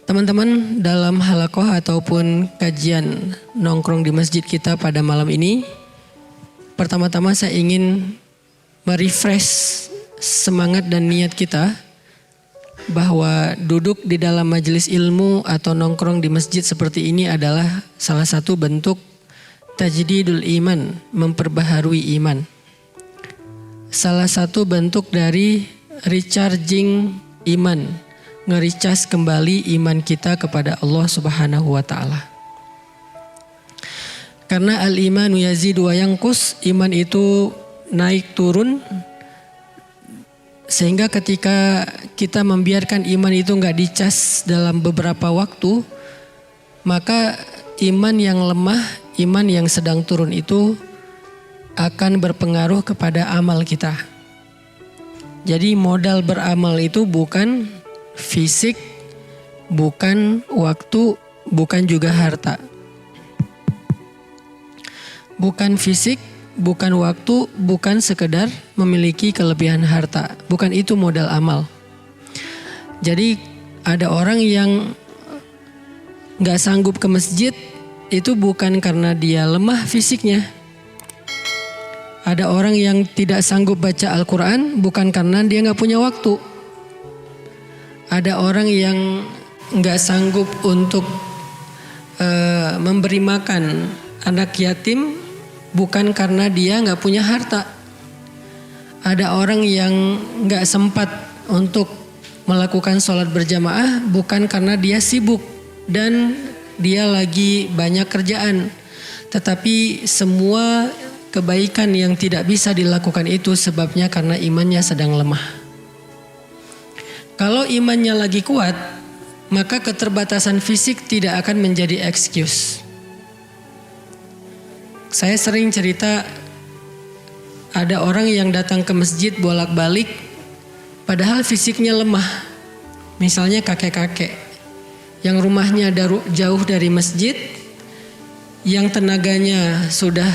Teman-teman, dalam halakoh ataupun kajian nongkrong di masjid kita pada malam ini, pertama-tama saya ingin merefresh semangat dan niat kita bahwa duduk di dalam majelis ilmu atau nongkrong di masjid seperti ini adalah salah satu bentuk tajdidul iman, memperbaharui iman. Salah satu bentuk dari recharging iman, nge-recharge kembali iman kita kepada Allah Subhanahu wa taala. Karena al-imanu yazidu wa yanqus, iman itu naik turun, sehingga ketika kita membiarkan iman itu enggak dicas dalam beberapa waktu, maka iman yang lemah, iman yang sedang turun itu akan berpengaruh kepada amal kita. Jadi modal beramal itu bukan fisik, bukan waktu, bukan juga harta. Bukan fisik, bukan waktu, bukan sekedar memiliki kelebihan harta. Bukan itu modal amal. Jadi ada orang yang gak sanggup ke masjid, itu bukan karena dia lemah fisiknya. Ada orang yang tidak sanggup baca Al-Quran, bukan karena dia gak punya waktu. Ada orang yang gak sanggup untuk memberi makan anak yatim, bukan karena dia gak punya harta. Ada orang yang gak sempat untuk melakukan sholat berjamaah, bukan karena dia sibuk dan dia lagi banyak kerjaan. Tetapi semua kebaikan yang tidak bisa dilakukan itu sebabnya karena imannya sedang lemah. Kalau imannya lagi kuat, maka keterbatasan fisik tidak akan menjadi excuse. Saya sering cerita, ada orang yang datang ke masjid bolak-balik padahal fisiknya lemah. Misalnya kakek-kakek yang rumahnya jauh dari masjid, yang tenaganya sudah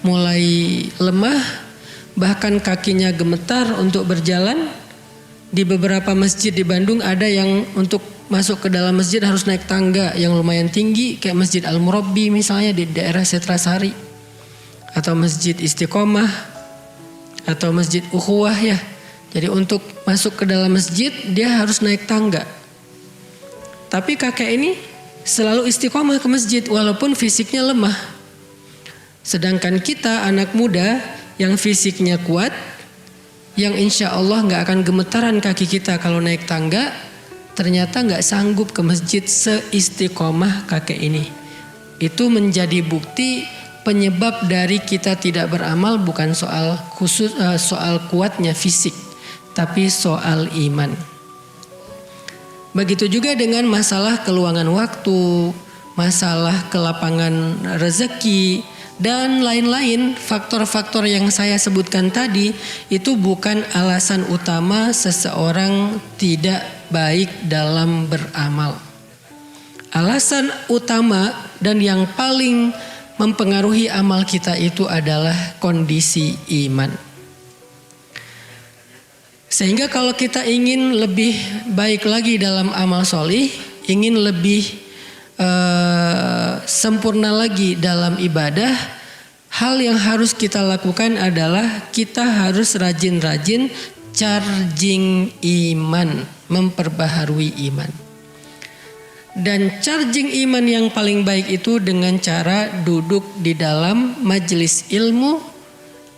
mulai lemah, bahkan kakinya gemetar untuk berjalan. Di beberapa masjid di Bandung ada yang untuk masuk ke dalam masjid harus naik tangga yang lumayan tinggi, kayak Masjid Al-Murabbi misalnya di daerah Setrasari, atau Masjid Istiqomah, atau Masjid Ukhuwah ya. Jadi untuk masuk ke dalam masjid dia harus naik tangga. Tapi kakek ini selalu istiqomah ke masjid walaupun fisiknya lemah. Sedangkan kita anak muda yang fisiknya kuat, yang insya Allah gak akan gemetaran kaki kita kalau naik tangga, ternyata gak sanggup ke masjid seistiqomah kakek ini. Itu menjadi bukti penyebab dari kita tidak beramal bukan soal kuatnya fisik, tapi soal iman. Begitu juga dengan masalah keluangan waktu, masalah kelapangan rezeki, dan lain-lain. Faktor-faktor yang saya sebutkan tadi itu bukan alasan utama seseorang tidak baik dalam beramal. Alasan utama dan yang paling mempengaruhi amal kita itu adalah kondisi iman. Sehingga kalau kita ingin lebih baik lagi dalam amal solih, ingin lebih sempurna lagi dalam ibadah, hal yang harus kita lakukan adalah kita harus rajin-rajin charging iman, memperbaharui iman. Dan charging iman yang paling baik itu dengan cara duduk di dalam majelis ilmu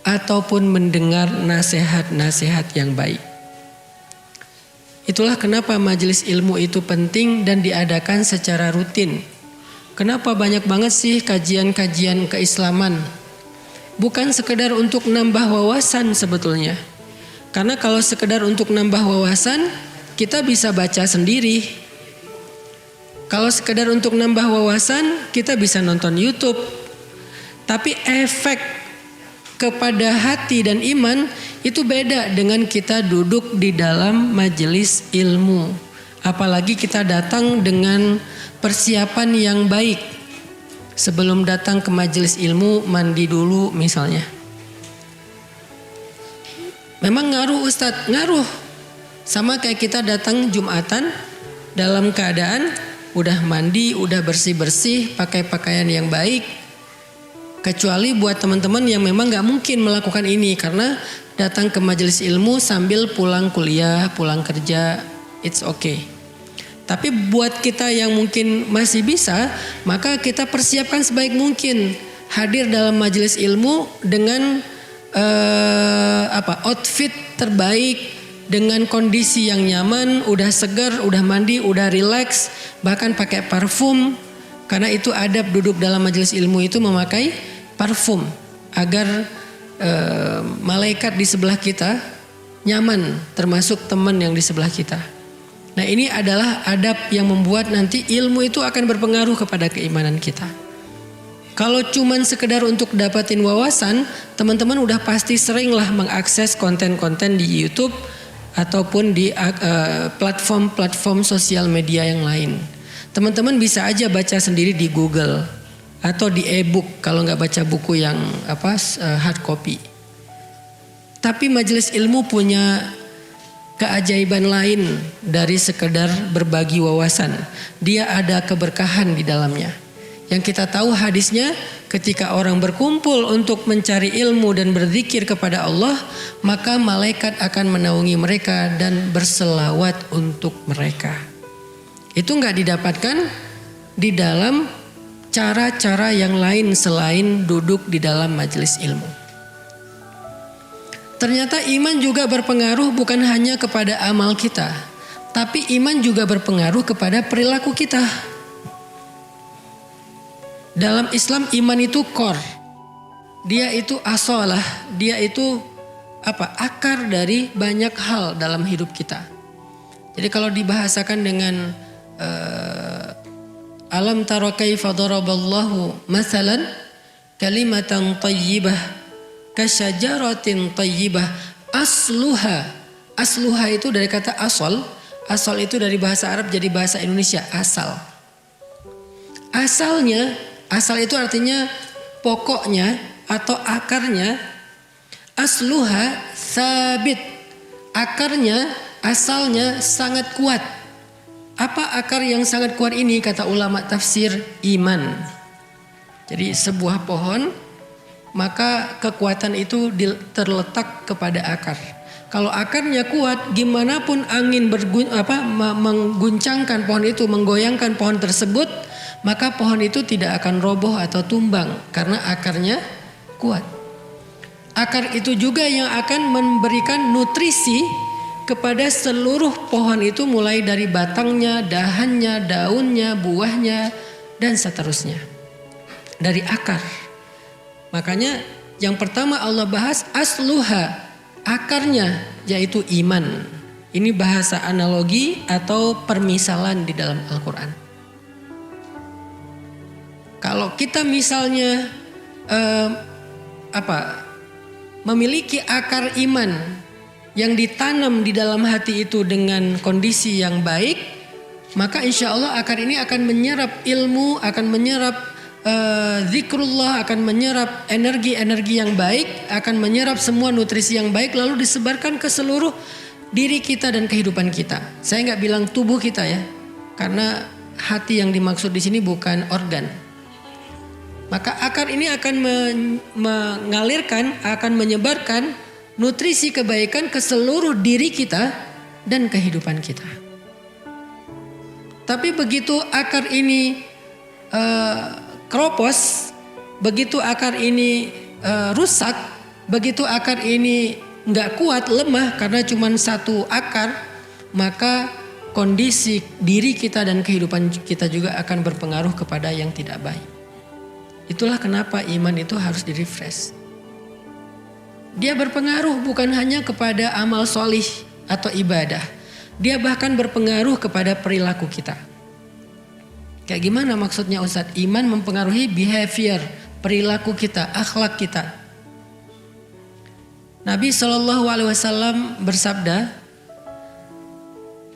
ataupun mendengar nasihat-nasihat yang baik. Itulah kenapa majelis ilmu itu penting dan diadakan secara rutin. Kenapa banyak banget sih kajian-kajian keislaman? Bukan sekedar untuk nambah wawasan sebetulnya. Karena kalau sekedar untuk nambah wawasan, kita bisa baca sendiri. Kalau sekedar untuk nambah wawasan, kita bisa nonton YouTube. Tapi efek kepada hati dan iman itu beda dengan kita duduk di dalam majelis ilmu. Apalagi kita datang dengan persiapan yang baik. Sebelum datang ke majelis ilmu, mandi dulu misalnya. Memang ngaruh Ustadz, ngaruh. Sama kayak kita datang Jumatan, dalam keadaan udah mandi, udah bersih-bersih, pakai pakaian yang baik. Kecuali buat teman-teman yang memang gak mungkin melakukan ini karena datang ke majelis ilmu sambil pulang kuliah, pulang kerja, it's okay. Tapi buat kita yang mungkin masih bisa, maka kita persiapkan sebaik mungkin hadir dalam majelis ilmu dengan outfit terbaik, dengan kondisi yang nyaman, udah segar, udah mandi, udah relax, bahkan pakai parfum. Karena itu adab duduk dalam majelis ilmu itu memakai parfum agar malaikat di sebelah kita nyaman, termasuk teman yang di sebelah kita. Nah, ini adalah adab yang membuat nanti ilmu itu akan berpengaruh kepada keimanan kita. Kalau cuman sekedar untuk dapatin wawasan, teman-teman udah pasti seringlah mengakses konten-konten di YouTube ataupun di platform-platform sosial media yang lain. Teman-teman bisa aja baca sendiri di Google atau di e-book kalau nggak baca buku yang hard copy. Tapi majelis ilmu punya keajaiban lain dari sekedar berbagi wawasan. Dia ada keberkahan di dalamnya. Yang kita tahu hadisnya, ketika orang berkumpul untuk mencari ilmu dan berzikir kepada Allah, maka malaikat akan menaungi mereka dan berselawat untuk mereka. Itu nggak didapatkan di dalam cara-cara yang lain selain duduk di dalam majelis ilmu. Ternyata iman juga berpengaruh bukan hanya kepada amal kita, tapi iman juga berpengaruh kepada perilaku kita. Dalam Islam iman itu core. Dia itu asalah, dia itu akar dari banyak hal dalam hidup kita. Jadi kalau dibahasakan dengan alam tara kaifa daraballahu masalan kalimatan thayyibah kasyajaratin thayyibah asluha itu dari kata asal itu dari bahasa Arab jadi bahasa Indonesia asal itu artinya pokoknya atau akarnya. Asluha sabit, akarnya asalnya sangat kuat. Apa akar yang sangat kuat ini? Kata ulama tafsir, iman. Jadi sebuah pohon, maka kekuatan itu terletak kepada akar. Kalau akarnya kuat, gimana pun angin mengguncangkan pohon itu, menggoyangkan pohon tersebut, maka pohon itu tidak akan roboh atau tumbang karena akarnya kuat. Akar itu juga yang akan memberikan nutrisi kepada seluruh pohon itu, mulai dari batangnya, dahannya, daunnya, buahnya, dan seterusnya. Dari akar. Makanya yang pertama Allah bahas asluha, akarnya, yaitu iman. Ini bahasa analogi atau permisalan di dalam Al-Quran. Kalau kita misalnya memiliki akar iman yang ditanam di dalam hati itu dengan kondisi yang baik, maka insya Allah akar ini akan menyerap ilmu, akan menyerap zikrullah, akan menyerap energi-energi yang baik, akan menyerap semua nutrisi yang baik, lalu disebarkan ke seluruh diri kita dan kehidupan kita. Saya nggak bilang tubuh kita ya, karena hati yang dimaksud di sini bukan organ. Maka akar ini akan mengalirkan, akan menyebarkan nutrisi kebaikan ke seluruh diri kita dan kehidupan kita. Tapi begitu akar ini keropos, begitu akar ini rusak, begitu akar ini nggak kuat, lemah karena cuma satu akar, maka kondisi diri kita dan kehidupan kita juga akan berpengaruh kepada yang tidak baik. Itulah kenapa iman itu harus di-refresh. Dia berpengaruh bukan hanya kepada amal solih atau ibadah, dia bahkan berpengaruh kepada perilaku kita. Kayak gimana maksudnya Ustadz? Iman mempengaruhi behavior, perilaku kita, akhlak kita. Nabi SAW bersabda,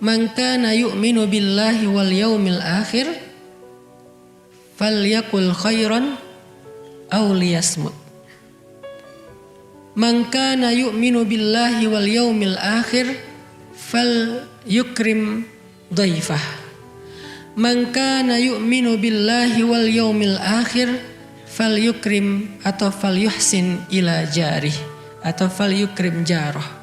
"Man kana yu'minu billahi wal yaumil akhir falyakul khairan aw liyasmut." Man kana yu'minu billahi wal yaumil akhir fal yukrim dhaifah. man kana yu'minu billahi wal yaumil akhir falyukrim atau falyuhsin ila jarih atau falyukrim jarah.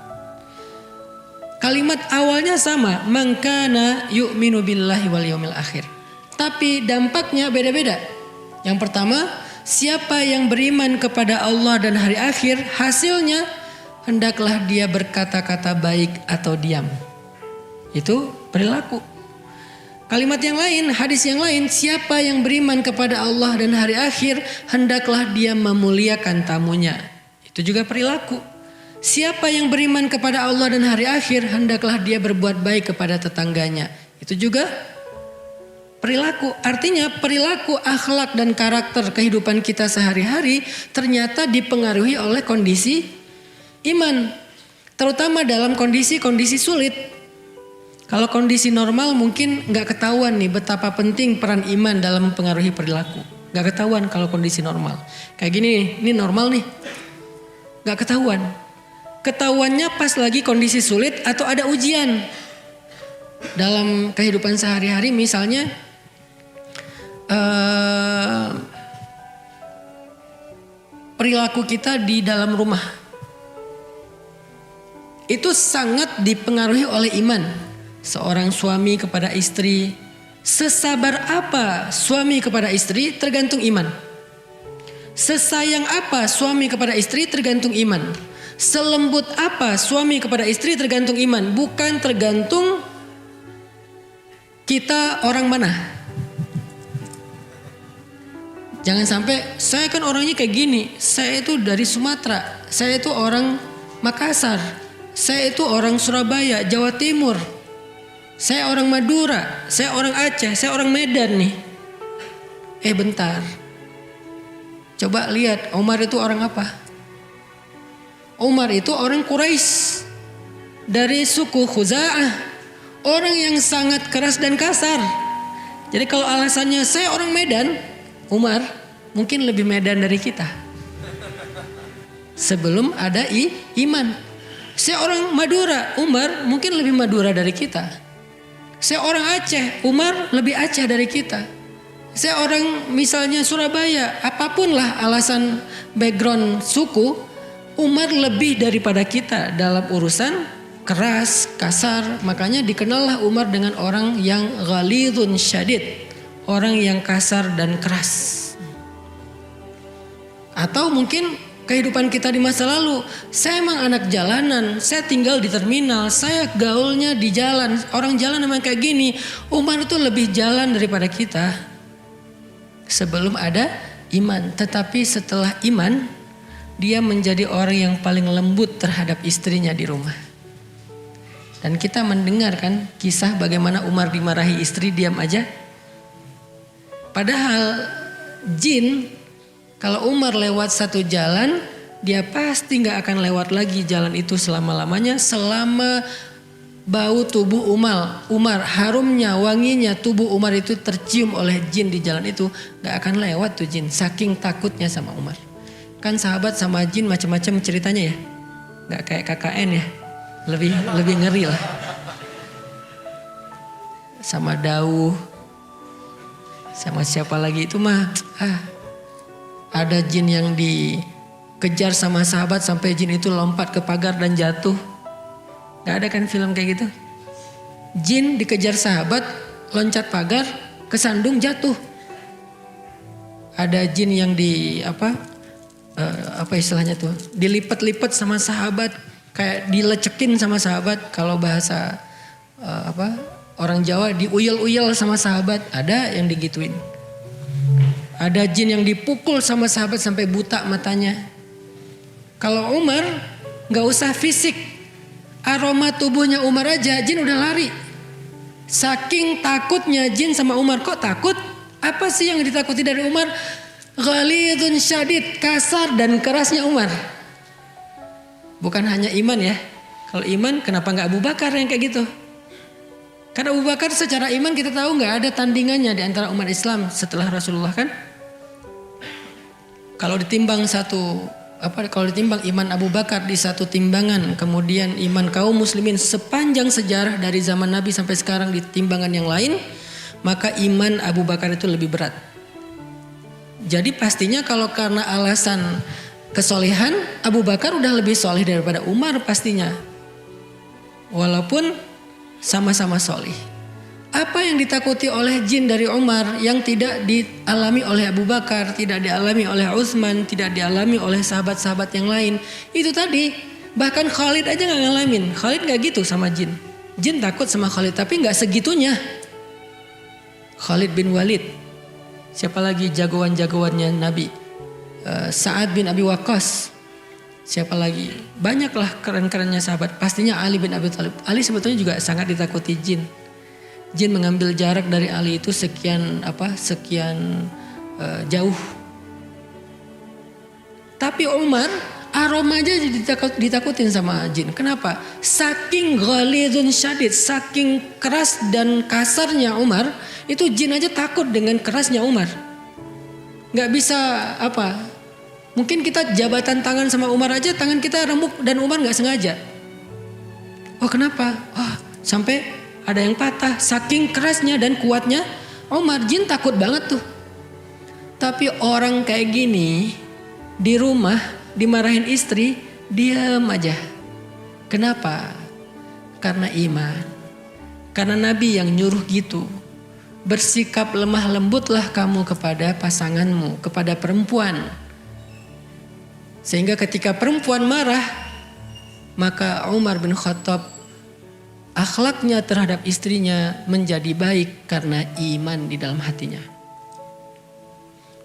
Kalimat awalnya sama, man kana yu'minu billahi wal yaumil akhir. Tapi dampaknya beda-beda. Yang pertama, siapa yang beriman kepada Allah dan hari akhir, hasilnya hendaklah dia berkata-kata baik atau diam. Itu perilaku. Kalimat yang lain, hadis yang lain, siapa yang beriman kepada Allah dan hari akhir, hendaklah dia memuliakan tamunya. Itu juga perilaku. Siapa yang beriman kepada Allah dan hari akhir, hendaklah dia berbuat baik kepada tetangganya. Itu juga perilaku. Artinya perilaku, akhlak dan karakter kehidupan kita sehari-hari ternyata dipengaruhi oleh kondisi iman. Terutama dalam kondisi-kondisi sulit. Kalau kondisi normal mungkin gak ketahuan nih betapa penting peran iman dalam mempengaruhi perilaku. Gak ketahuan kalau kondisi normal. Kayak gini, ini normal nih. Gak ketahuan. Ketahuannya pas lagi kondisi sulit atau ada ujian. Dalam kehidupan sehari-hari misalnya perilaku kita di dalam rumah. Itu sangat dipengaruhi oleh iman. Seorang suami kepada istri, sesabar apa suami kepada istri tergantung iman. Sesayang apa suami kepada istri tergantung iman. Selembut apa suami kepada istri tergantung iman. Bukan tergantung kita orang mana. Jangan sampai saya kan orangnya kayak gini. Saya itu dari Sumatera. Saya itu orang Makassar. Saya itu orang Surabaya, Jawa Timur. Saya orang Madura, saya orang Aceh, saya orang Medan nih. Bentar. Coba lihat Umar itu orang apa? Umar itu orang Quraisy. Dari suku Khuza'ah. Orang yang sangat keras dan kasar. Jadi kalau alasannya saya orang Medan, Umar mungkin lebih Medan dari kita. Sebelum ada iman. Saya orang Madura, Umar mungkin lebih Madura dari kita. Saya orang Aceh, Umar lebih Aceh dari kita. Saya orang misalnya Surabaya, apapun lah alasan background suku, Umar lebih daripada kita dalam urusan keras, kasar. Makanya dikenallah Umar dengan orang yang ghalidun syadid, orang yang kasar dan keras. Atau mungkin kehidupan kita di masa lalu, saya emang anak jalanan, saya tinggal di terminal, saya gaulnya di jalan, orang jalan emang kayak gini. Umar itu lebih jalan daripada kita sebelum ada iman. Tetapi setelah iman, dia menjadi orang yang paling lembut terhadap istrinya di rumah. Dan kita mendengar kan kisah bagaimana Umar dimarahi istri diam aja. Padahal jin, kalau Umar lewat satu jalan, dia pasti gak akan lewat lagi jalan itu selama-lamanya. Selama bau tubuh Umar, harumnya, wanginya tubuh Umar itu tercium oleh jin di jalan itu, gak akan lewat tuh jin. Saking takutnya sama Umar. Kan sahabat sama jin macam-macam ceritanya ya. Gak kayak KKN ya. Lebih ngeri lah. Sama Dauh. Sama siapa lagi itu mah. Ada jin yang dikejar sama sahabat sampai jin itu lompat ke pagar dan jatuh. Gak ada kan film kayak gitu? Jin dikejar sahabat, loncat pagar, kesandung jatuh. Ada jin yang apa istilahnya tuh? Dilipat-lipat sama sahabat, kayak dilecekin sama sahabat. Kalau bahasa orang Jawa diuyel-uyel sama sahabat. Ada yang digituin. Ada jin yang dipukul sama sahabat sampai buta matanya. Kalau Umar gak usah fisik, aroma tubuhnya Umar aja jin udah lari. Saking takutnya jin sama Umar. Kok takut? Apa sih yang ditakuti dari Umar? Ghalidun syadid, kasar dan kerasnya Umar. Bukan hanya iman ya. Kalau iman kenapa gak Abu Bakar yang kayak gitu? Karena Abu Bakar secara iman kita tahu gak ada tandingannya di antara umat Islam setelah Rasulullah kan. Kalau ditimbang kalau ditimbang iman Abu Bakar di satu timbangan, kemudian iman kaum muslimin sepanjang sejarah dari zaman Nabi sampai sekarang di timbangan yang lain, maka iman Abu Bakar itu lebih berat. Jadi pastinya kalau karena alasan kesolehan, Abu Bakar udah lebih soleh daripada Umar pastinya. Walaupun sama-sama soleh. Apa yang ditakuti oleh jin dari Umar yang tidak dialami oleh Abu Bakar, tidak dialami oleh Utsman, tidak dialami oleh sahabat-sahabat yang lain. Itu tadi, bahkan Khalid aja gak ngalamin. Khalid gak gitu sama jin. Jin takut sama Khalid tapi gak segitunya. Khalid bin Walid. Siapa lagi jagoan-jagoannya Nabi? Sa'ad bin Abi Waqqas. Siapa lagi? Banyaklah keren-kerennya sahabat. Pastinya Ali bin Abi Thalib. Ali sebetulnya juga sangat ditakuti jin. Jin mengambil jarak dari Ali itu sekian jauh. Tapi Umar aroma aja ditakutin sama jin. Kenapa? Saking ghalidun syadid, saking keras dan kasarnya Umar, itu jin aja takut dengan kerasnya Umar. Gak bisa mungkin kita jabatan tangan sama Umar aja, tangan kita remuk dan Umar gak sengaja. Oh kenapa? Sampai ada yang patah, saking kerasnya dan kuatnya Umar. Jin takut banget tuh. Tapi orang kayak gini di rumah dimarahin istri, diam aja. Kenapa? Karena iman. Karena Nabi yang nyuruh gitu. Bersikap lemah lembutlah kamu kepada pasanganmu, kepada perempuan. Sehingga ketika perempuan marah, maka Umar bin Khattab akhlaknya terhadap istrinya menjadi baik karena iman di dalam hatinya.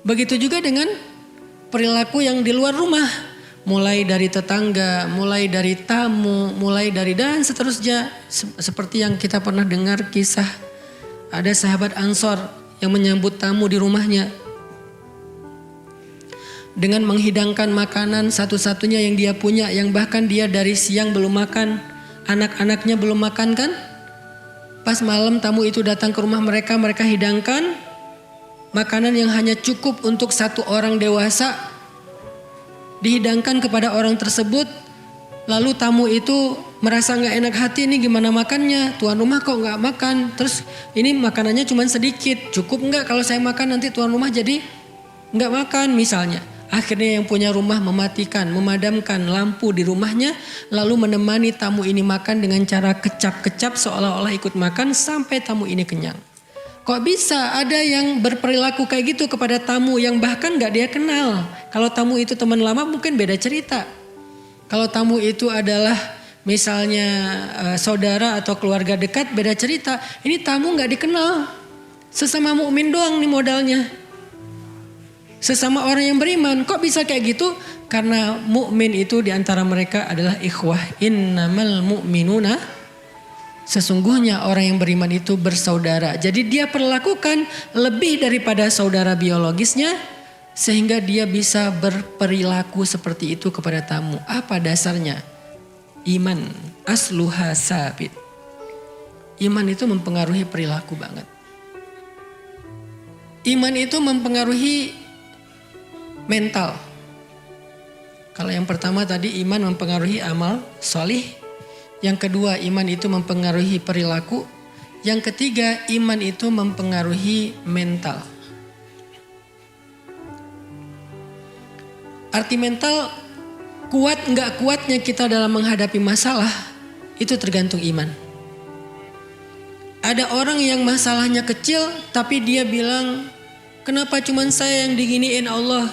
Begitu juga dengan perilaku yang di luar rumah. Mulai dari tetangga, mulai dari tamu, mulai dari dan seterusnya. Seperti yang kita pernah dengar kisah. Ada sahabat Ansor yang menyambut tamu di rumahnya. Dengan menghidangkan makanan satu-satunya yang dia punya. Yang bahkan dia dari siang belum makan. Anak-anaknya belum makan kan? Pas malam tamu itu datang ke rumah mereka hidangkan makanan yang hanya cukup untuk satu orang dewasa. Dihidangkan kepada orang tersebut. Lalu tamu itu merasa gak enak hati, ini gimana makannya? Tuan rumah kok gak makan? Terus ini makanannya cuma sedikit. Cukup gak kalau saya makan nanti tuan rumah jadi gak makan misalnya. Akhirnya yang punya rumah memadamkan lampu di rumahnya. Lalu menemani tamu ini makan dengan cara kecap-kecap seolah-olah ikut makan sampai tamu ini kenyang. Kok bisa ada yang berperilaku kayak gitu kepada tamu yang bahkan gak dia kenal. Kalau tamu itu teman lama mungkin beda cerita. Kalau tamu itu adalah misalnya saudara atau keluarga dekat beda cerita. Ini tamu gak dikenal. Sesama mukmin doang nih modalnya. Sesama orang yang beriman. Kok bisa kayak gitu? Karena mukmin itu diantara mereka adalah ikhwah. Innamal mu'minuna. Sesungguhnya orang yang beriman itu bersaudara. Jadi dia perlakukan lebih daripada saudara biologisnya. Sehingga dia bisa berperilaku seperti itu kepada tamu. Apa dasarnya? Iman. Asluha sabit. Iman itu mempengaruhi perilaku banget. Iman itu mempengaruhi mental. Kalau yang pertama tadi iman mempengaruhi amal solih. Yang kedua iman itu mempengaruhi perilaku. Yang ketiga iman itu mempengaruhi mental. Arti mental, kuat enggak kuatnya kita dalam menghadapi masalah itu tergantung iman. Ada orang yang masalahnya kecil tapi dia bilang, kenapa cuman saya yang diginiin Allah?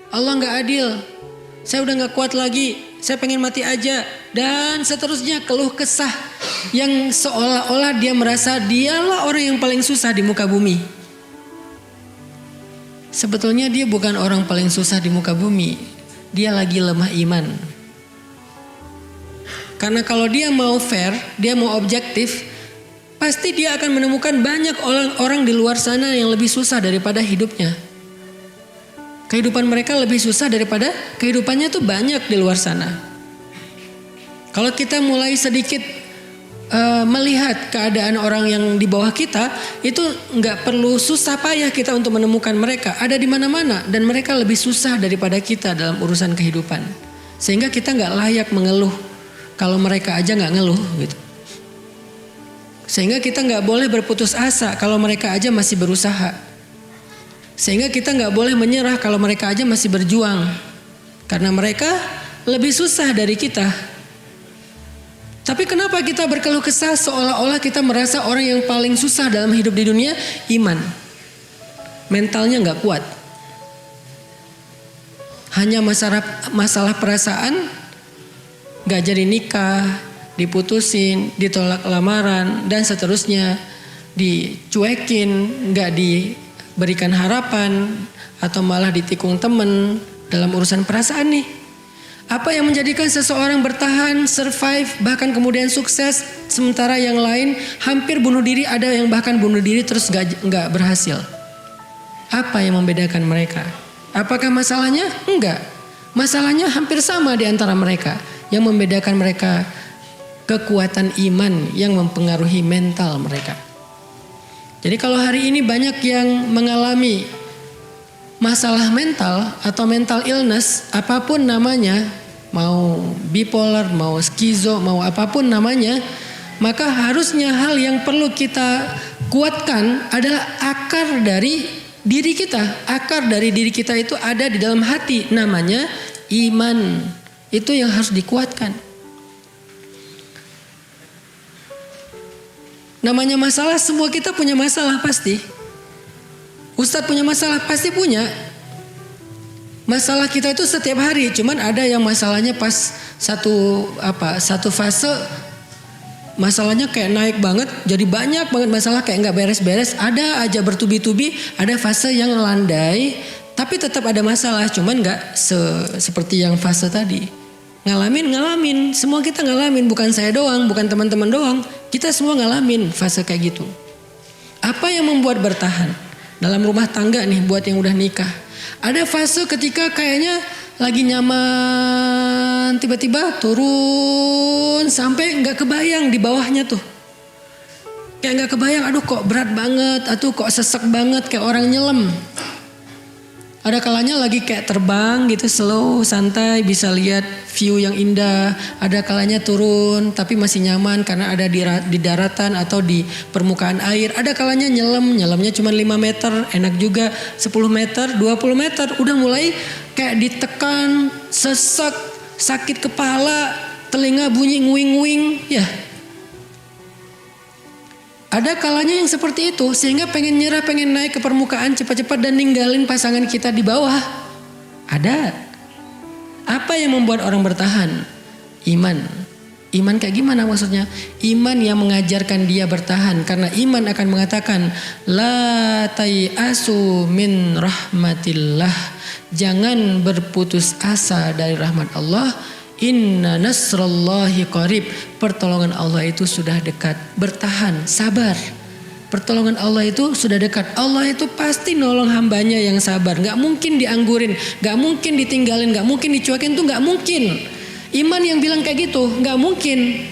Allah gak adil, saya udah gak kuat lagi, saya pengen mati aja. Dan seterusnya keluh kesah yang seolah-olah dia merasa dialah orang yang paling susah di muka bumi. Sebetulnya dia bukan orang paling susah di muka bumi, dia lagi lemah iman. Karena kalau dia mau fair, dia mau objektif, pasti dia akan menemukan banyak orang di luar sana yang lebih susah daripada hidupnya. Kehidupan mereka lebih susah daripada kehidupannya tuh banyak di luar sana. Kalau kita mulai sedikit melihat keadaan orang yang di bawah kita, itu nggak perlu susah payah kita untuk menemukan mereka. Ada di mana-mana dan mereka lebih susah daripada kita dalam urusan kehidupan. Sehingga kita nggak layak mengeluh kalau mereka aja nggak ngeluh gitu. Sehingga kita nggak boleh berputus asa kalau mereka aja masih berusaha. Sehingga kita nggak boleh menyerah kalau mereka aja masih berjuang. Karena mereka lebih susah dari kita. Tapi kenapa kita berkeluh kesah seolah-olah kita merasa orang yang paling susah dalam hidup di dunia? Iman. Mentalnya nggak kuat. Hanya masalah perasaan, nggak jadi nikah, diputusin, ditolak lamaran, dan seterusnya, dicuekin, nggak diberikan harapan, atau malah ditikung temen dalam urusan perasaan nih. Apa yang menjadikan seseorang bertahan, survive, bahkan kemudian sukses, sementara yang lain hampir bunuh diri, ada yang bahkan bunuh diri terus nggak berhasil. Apa yang membedakan mereka? Apakah masalahnya? Enggak. Masalahnya hampir sama di antara mereka. Yang membedakan mereka kekuatan iman yang mempengaruhi mental mereka. Jadi kalau hari ini banyak yang mengalami masalah mental atau mental illness, apapun namanya, mau bipolar, mau skizo, mau apapun namanya, maka harusnya hal yang perlu kita kuatkan adalah akar dari diri kita. Akar dari diri kita itu ada di dalam hati, namanya iman. Itu yang harus dikuatkan. Namanya masalah, semua kita punya masalah pasti. Ustadz punya masalah, pasti punya. Masalah kita itu setiap hari, cuman ada yang masalahnya pas satu fase masalahnya kayak naik banget, jadi banyak banget masalah kayak nggak beres-beres. Ada aja bertubi-tubi, ada fase yang landai, tapi tetap ada masalah, cuman nggak seperti yang fase tadi. Ngalamin, semua kita ngalamin, bukan saya doang, bukan teman-teman doang, kita semua ngalamin fase kayak gitu. Apa yang membuat bertahan? Dalam rumah tangga nih, buat yang udah nikah, ada fase ketika kayaknya lagi nyaman, tiba-tiba turun sampai nggak kebayang di bawahnya tuh. Kayak nggak kebayang, aduh kok berat banget, aduh kok sesek banget kayak orang nyelam. Ada kalanya lagi kayak terbang gitu, slow, santai, bisa lihat view yang indah. Ada kalanya turun tapi masih nyaman karena ada di daratan atau di permukaan air. Ada kalanya nyelamnya cuma 5 meter, enak juga. 10 meter, 20 meter, udah mulai kayak ditekan, sesek, sakit kepala, telinga bunyi nguing-nguing, ya. Ada kalanya yang seperti itu, sehingga pengen nyerah, pengen naik ke permukaan cepat-cepat dan ninggalin pasangan kita di bawah. Ada. Apa yang membuat orang bertahan? Iman. Iman kayak gimana maksudnya? Iman yang mengajarkan dia bertahan. Karena iman akan mengatakan, la tayasu min rahmatillah. Jangan berputus asa dari rahmat Allah. Inna nasrallahi qarib. Pertolongan Allah itu sudah dekat. Bertahan, sabar. Pertolongan Allah itu sudah dekat. Allah itu pasti nolong hambanya yang sabar. Gak mungkin dianggurin, gak mungkin ditinggalin, gak mungkin dicuekin, tuh gak mungkin. Iman yang bilang kayak gitu, gak mungkin.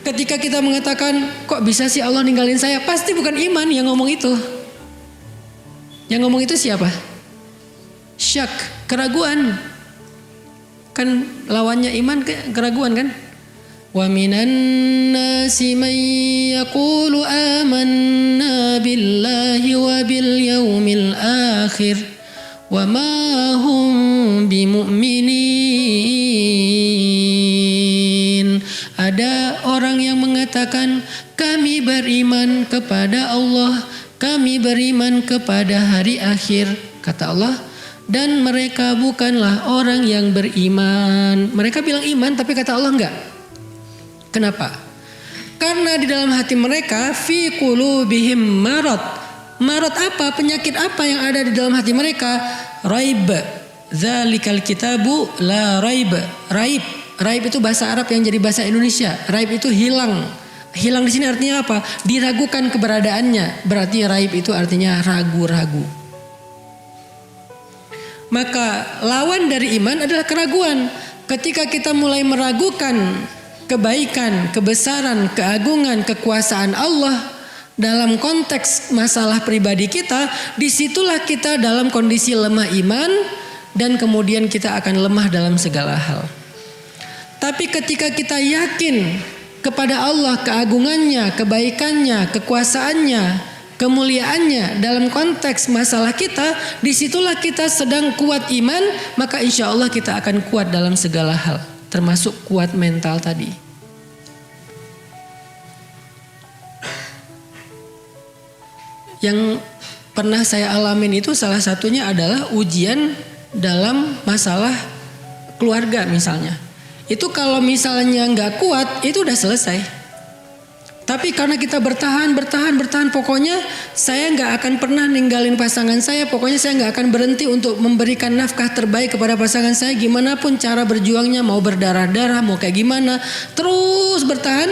Ketika kita mengatakan, kok bisa sih Allah ninggalin saya? Pasti bukan iman yang ngomong itu. Yang ngomong itu siapa? Syak, keraguan. Kan lawannya iman keraguan kan? Wa minan nasi man yaqulu amanna billahi wa bil yaumil akhir wa ma hum bimu'minin. Ada orang yang mengatakan kami beriman kepada Allah, kami beriman kepada hari akhir, kata Allah. Dan mereka bukanlah orang yang beriman. Mereka bilang iman tapi kata Allah enggak. Kenapa? Karena di dalam hati mereka fi qulubihim marad. Marad apa? Penyakit apa yang ada di dalam hati mereka? Raib. Dzalikal kitabu la raib. Raib. Raib itu bahasa Arab yang jadi bahasa Indonesia. Raib itu hilang. Hilang di sini artinya apa? Diragukan keberadaannya. Berarti raib itu artinya ragu-ragu. Maka lawan dari iman adalah keraguan. Ketika kita mulai meragukan kebaikan, kebesaran, keagungan, kekuasaan Allah dalam konteks masalah pribadi kita, disitulah kita dalam kondisi lemah iman dan kemudian kita akan lemah dalam segala hal. Tapi ketika kita yakin kepada Allah, keagungannya, kebaikannya, kekuasaannya, kemuliaannya dalam konteks masalah kita, disitulah kita sedang kuat iman, maka insya Allah kita akan kuat dalam segala hal, termasuk kuat mental tadi. Yang pernah saya alamin itu salah satunya adalah ujian dalam masalah keluarga misalnya. Itu kalau misalnya nggak kuat, itu udah selesai. Tapi karena kita bertahan, pokoknya saya nggak akan pernah ninggalin pasangan saya. Pokoknya saya nggak akan berhenti untuk memberikan nafkah terbaik kepada pasangan saya. Gimana pun cara berjuangnya, mau berdarah-darah, mau kayak gimana. Terus bertahan.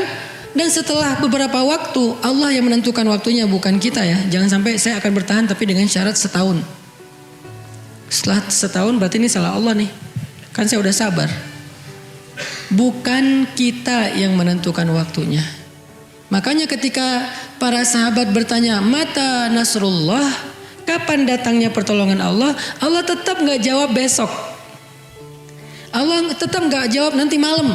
Dan setelah beberapa waktu, Allah yang menentukan waktunya, bukan kita ya. Jangan sampai saya akan bertahan tapi dengan syarat setahun. Setelah setahun berarti ini salah Allah nih. Kan saya udah sabar. Bukan kita yang menentukan waktunya. Makanya ketika para sahabat bertanya, mata nasrullah, kapan datangnya pertolongan Allah? Allah tetap gak jawab besok. Allah tetap gak jawab nanti malam.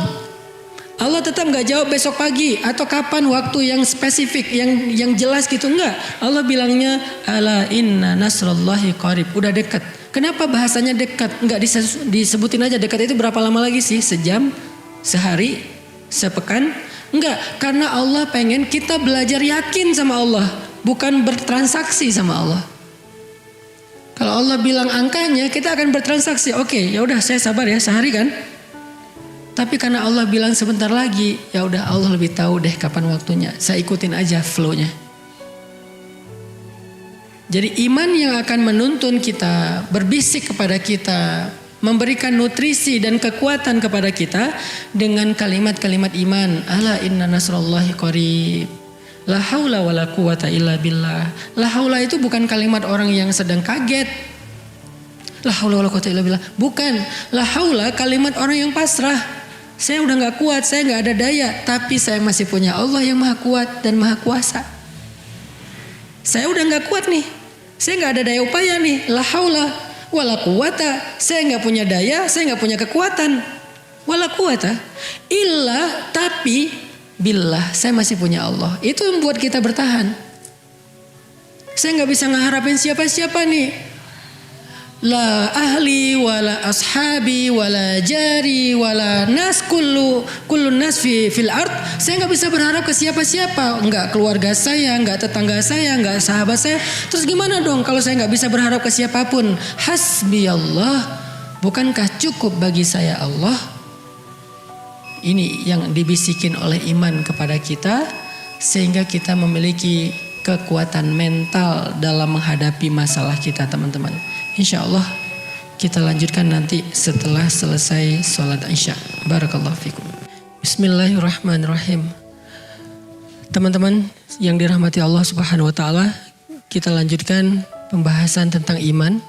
Allah tetap gak jawab besok pagi atau kapan waktu yang spesifik, yang jelas gitu, enggak. Allah bilangnya, ala inna nasrullahi qarib, udah dekat. Kenapa bahasanya dekat? Enggak disebutin aja dekat itu berapa lama lagi sih? Sejam? Sehari? Sepekan? Enggak, karena Allah pengen kita belajar yakin sama Allah, bukan bertransaksi sama Allah. Kalau Allah bilang angkanya, kita akan bertransaksi. Oke, ya udah saya sabar ya, sehari kan. Tapi karena Allah bilang sebentar lagi, ya udah Allah lebih tahu deh kapan waktunya. Saya ikutin aja flow-nya. Jadi iman yang akan menuntun kita, berbisik kepada kita, memberikan nutrisi dan kekuatan kepada kita dengan kalimat-kalimat iman. Ala inna nasrullahi qarib. La haula wala quwata illa billah. La haula itu bukan kalimat orang yang sedang kaget. La haula wala quwata illa billah. Bukan. La haula kalimat orang yang pasrah. Saya udah gak kuat, saya gak ada daya, tapi saya masih punya Allah yang maha kuat dan maha kuasa. Saya udah gak kuat nih. Saya gak ada daya upaya nih. La haula wala quwata, saya nggak punya daya, saya nggak punya kekuatan. Wala quwata illa, tapi billah, saya masih punya Allah. Itu yang membuat kita bertahan. Saya nggak bisa ngeharapin siapa-siapa nih. La ahli wala ashabi wala jari wala nas kullun nas fil ard. Saya nggak bisa berharap ke siapa-siapa, nggak keluarga saya, nggak tetangga saya, nggak sahabat saya. Terus gimana dong kalau saya nggak bisa berharap ke siapapun? Hasbi Allah, bukankah cukup bagi saya Allah? Ini yang dibisikin oleh iman kepada kita, sehingga kita memiliki kekuatan mental dalam menghadapi masalah kita, teman-teman. Insya Allah kita lanjutkan nanti setelah selesai sholat isya. Barakallahu fikum. Bismillahirrahmanirrahim. Teman-teman yang dirahmati Allah Subhanahu wa taala, kita lanjutkan pembahasan tentang iman.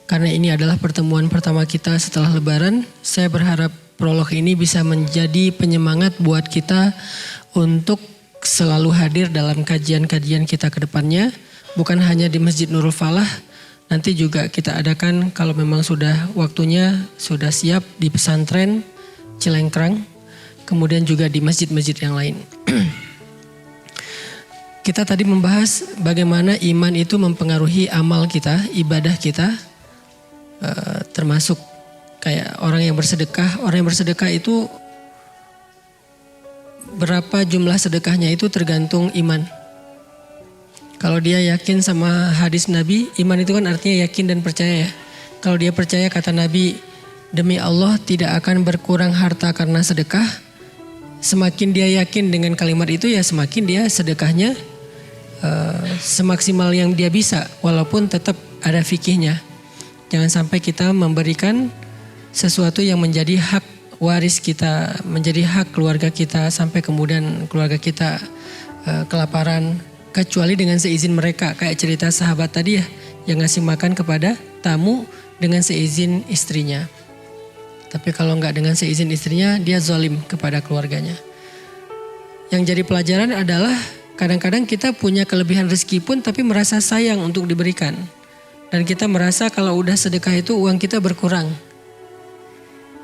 Karena ini adalah pertemuan pertama kita setelah lebaran, saya berharap prolog ini bisa menjadi penyemangat buat kita untuk selalu hadir dalam kajian-kajian kita ke depannya, bukan hanya di Masjid Nurul Falah. Nanti juga kita adakan kalau memang sudah waktunya, sudah siap di pesantren Cilengkrang, kemudian juga di masjid-masjid yang lain. Kita tadi membahas bagaimana iman itu mempengaruhi amal kita, ibadah kita, termasuk kayak orang yang bersedekah. Orang yang bersedekah itu berapa jumlah sedekahnya itu tergantung iman. Kalau dia yakin sama hadis Nabi, iman itu kan artinya yakin dan percaya ya. Kalau dia percaya kata Nabi, demi Allah tidak akan berkurang harta karena sedekah. Semakin dia yakin dengan kalimat itu ya semakin dia sedekahnya semaksimal yang dia bisa. Walaupun tetap ada fikihnya. Jangan sampai kita memberikan sesuatu yang menjadi hak waris kita, menjadi hak keluarga kita sampai kemudian keluarga kita kelaparan. Kecuali dengan seizin mereka, kayak cerita sahabat tadi ya, yang ngasih makan kepada tamu dengan seizin istrinya. Tapi kalau nggak dengan seizin istrinya, dia zalim kepada keluarganya. Yang jadi pelajaran adalah kadang-kadang kita punya kelebihan rezeki pun tapi merasa sayang untuk diberikan. Dan kita merasa kalau udah sedekah itu uang kita berkurang.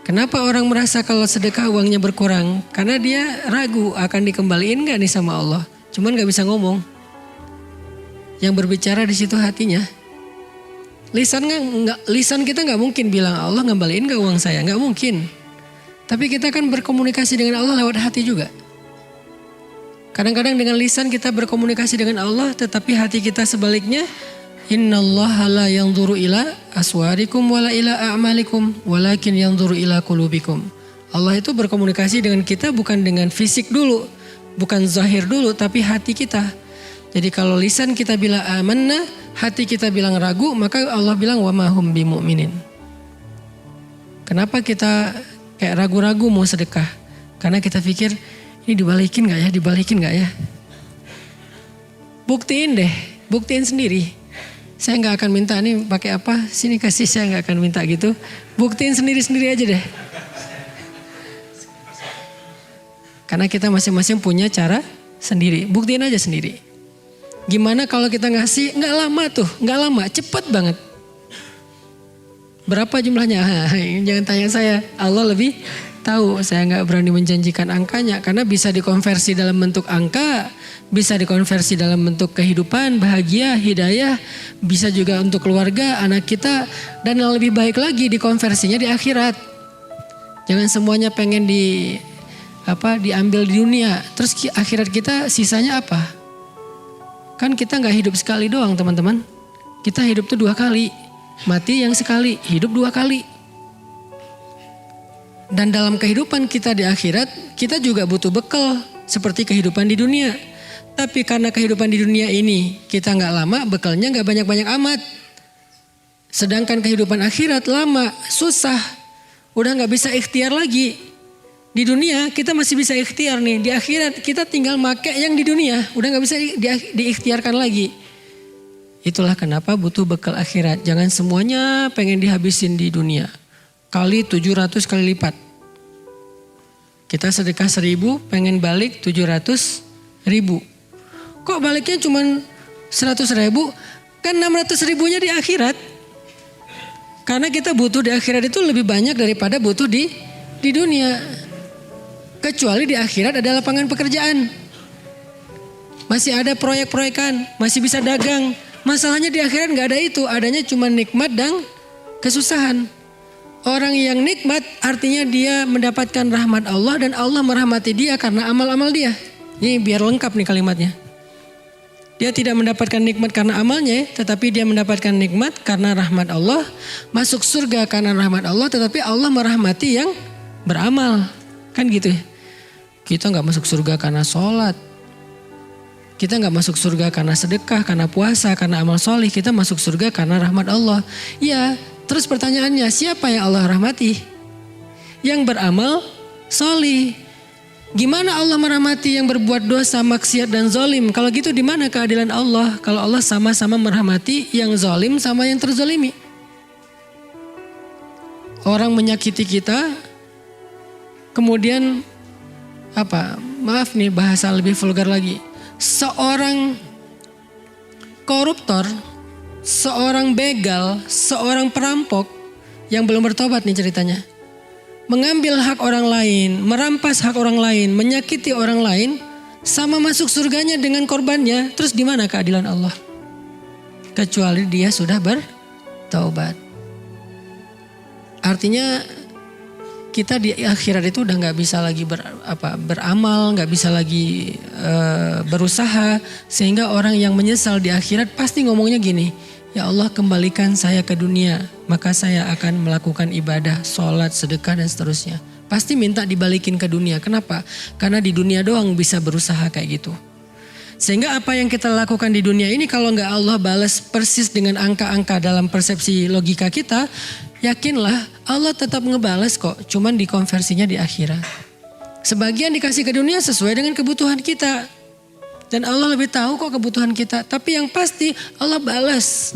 Kenapa orang merasa kalau sedekah uangnya berkurang? Karena dia ragu akan dikembaliin gak nih sama Allah. Cuman gak bisa ngomong. Yang berbicara di situ hatinya. Lisan kita gak mungkin bilang Allah ngembaliin gak uang saya. Gak mungkin. Tapi kita kan berkomunikasi dengan Allah lewat hati juga. Kadang-kadang dengan lisan kita berkomunikasi dengan Allah. Tetapi hati kita sebaliknya. Innallaha la yanzuru ila aswarikum wala ila a'malikum walakin yanzuru ila qulubikum. Allah itu berkomunikasi dengan kita bukan dengan fisik dulu, bukan zahir dulu, tapi hati kita. Jadi kalau lisan kita bilang amanna, hati kita bilang ragu, maka Allah bilang wa ma hum bimu'minin. Kenapa kita kayak ragu-ragu mau sedekah? Karena kita pikir ini dibalikin gak ya, dibalikin gak ya? Buktiin deh, buktiin sendiri. Saya nggak akan minta nih pakai apa, sini kasih, saya nggak akan minta gitu. Buktiin sendiri-sendiri aja deh. Karena kita masing-masing punya cara sendiri, buktiin aja sendiri. Gimana kalau kita ngasih, nggak lama tuh, nggak lama, cepet banget. Berapa jumlahnya? Jangan tanya saya, Allah lebih tahu. Saya nggak berani menjanjikan angkanya, karena bisa dikonversi dalam bentuk angka, bisa dikonversi dalam bentuk kehidupan, bahagia, hidayah, bisa juga untuk keluarga, anak kita, dan yang lebih baik lagi dikonversinya di akhirat. Jangan semuanya pengen diambil di dunia, terus akhirat kita sisanya apa? Kan kita nggak hidup sekali doang teman-teman. Kita hidup tuh 2 kali, mati yang sekali, hidup 2 kali. Dan dalam kehidupan kita di akhirat, kita juga butuh bekal seperti kehidupan di dunia. Tapi karena kehidupan di dunia ini kita nggak lama, bekalnya nggak banyak-banyak amat. Sedangkan kehidupan akhirat lama, susah, udah nggak bisa ikhtiar lagi. Di dunia kita masih bisa ikhtiar nih, di akhirat kita tinggal make yang di dunia, udah nggak bisa diikhtiarkan lagi. Itulah kenapa butuh bekal akhirat. Jangan semuanya pengen dihabisin di dunia. Kali 700 kali lipat. Kita sedekah 1.000, pengen balik 700.000. Kok baliknya cuma 100.000? Kan 600.000-nya di akhirat. Karena kita butuh di akhirat itu lebih banyak daripada butuh di dunia. Kecuali di akhirat ada lapangan pekerjaan. Masih ada proyek-proyekan, masih bisa dagang. Masalahnya di akhirat gak ada itu, adanya cuma nikmat dan kesusahan. Orang yang nikmat artinya dia mendapatkan rahmat Allah dan Allah merahmati dia karena amal-amal dia. Ini biar lengkap nih kalimatnya. Dia tidak mendapatkan nikmat karena amalnya, tetapi dia mendapatkan nikmat karena rahmat Allah. Masuk surga karena rahmat Allah, tetapi Allah merahmati yang beramal. Kan gitu ya. Kita gak masuk surga karena sholat. Kita gak masuk surga karena sedekah, karena puasa, karena amal solih. Kita masuk surga karena rahmat Allah. Ya, terus pertanyaannya, siapa yang Allah rahmati? Yang beramal solih. Gimana Allah merahmati yang berbuat dosa, maksiat dan zalim? Kalau gitu di mana keadilan Allah? Kalau Allah sama-sama merahmati yang zalim sama yang terzalimi. Orang menyakiti kita, kemudian maaf nih bahasa lebih vulgar lagi. Seorang koruptor, seorang begal, seorang perampok yang belum bertobat nih ceritanya. Mengambil hak orang lain, merampas hak orang lain, menyakiti orang lain, sama masuk surganya dengan korbannya. Terus di mana keadilan Allah? Kecuali dia sudah bertaubat. Artinya kita di akhirat itu udah nggak bisa lagi beramal, nggak bisa lagi berusaha, sehingga orang yang menyesal di akhirat pasti ngomongnya gini. Ya Allah, kembalikan saya ke dunia, maka saya akan melakukan ibadah, sholat, sedekah dan seterusnya. Pasti minta dibalikin ke dunia. Kenapa? Karena di dunia doang bisa berusaha kayak gitu. Sehingga apa yang kita lakukan di dunia ini kalau nggak Allah balas persis dengan angka-angka dalam persepsi logika kita, yakinlah Allah tetap ngebalas kok, cuman dikonversinya di akhirat. Sebagian dikasih ke dunia sesuai dengan kebutuhan kita. Dan Allah lebih tahu kok kebutuhan kita. Tapi yang pasti Allah balas.